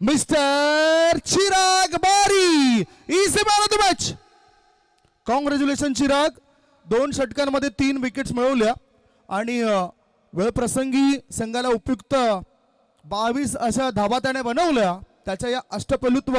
मिस्टर चिराग बारी is the man of the match. Congratulation Chirag. 2 षटकांमध्ये 3 wickets मिळवल्या आणि वेळप्रसंगी संघाला उपयुक्त 22 अशा धावा त्याने बनवल्या. त्याच्या या अष्टपैलुत्व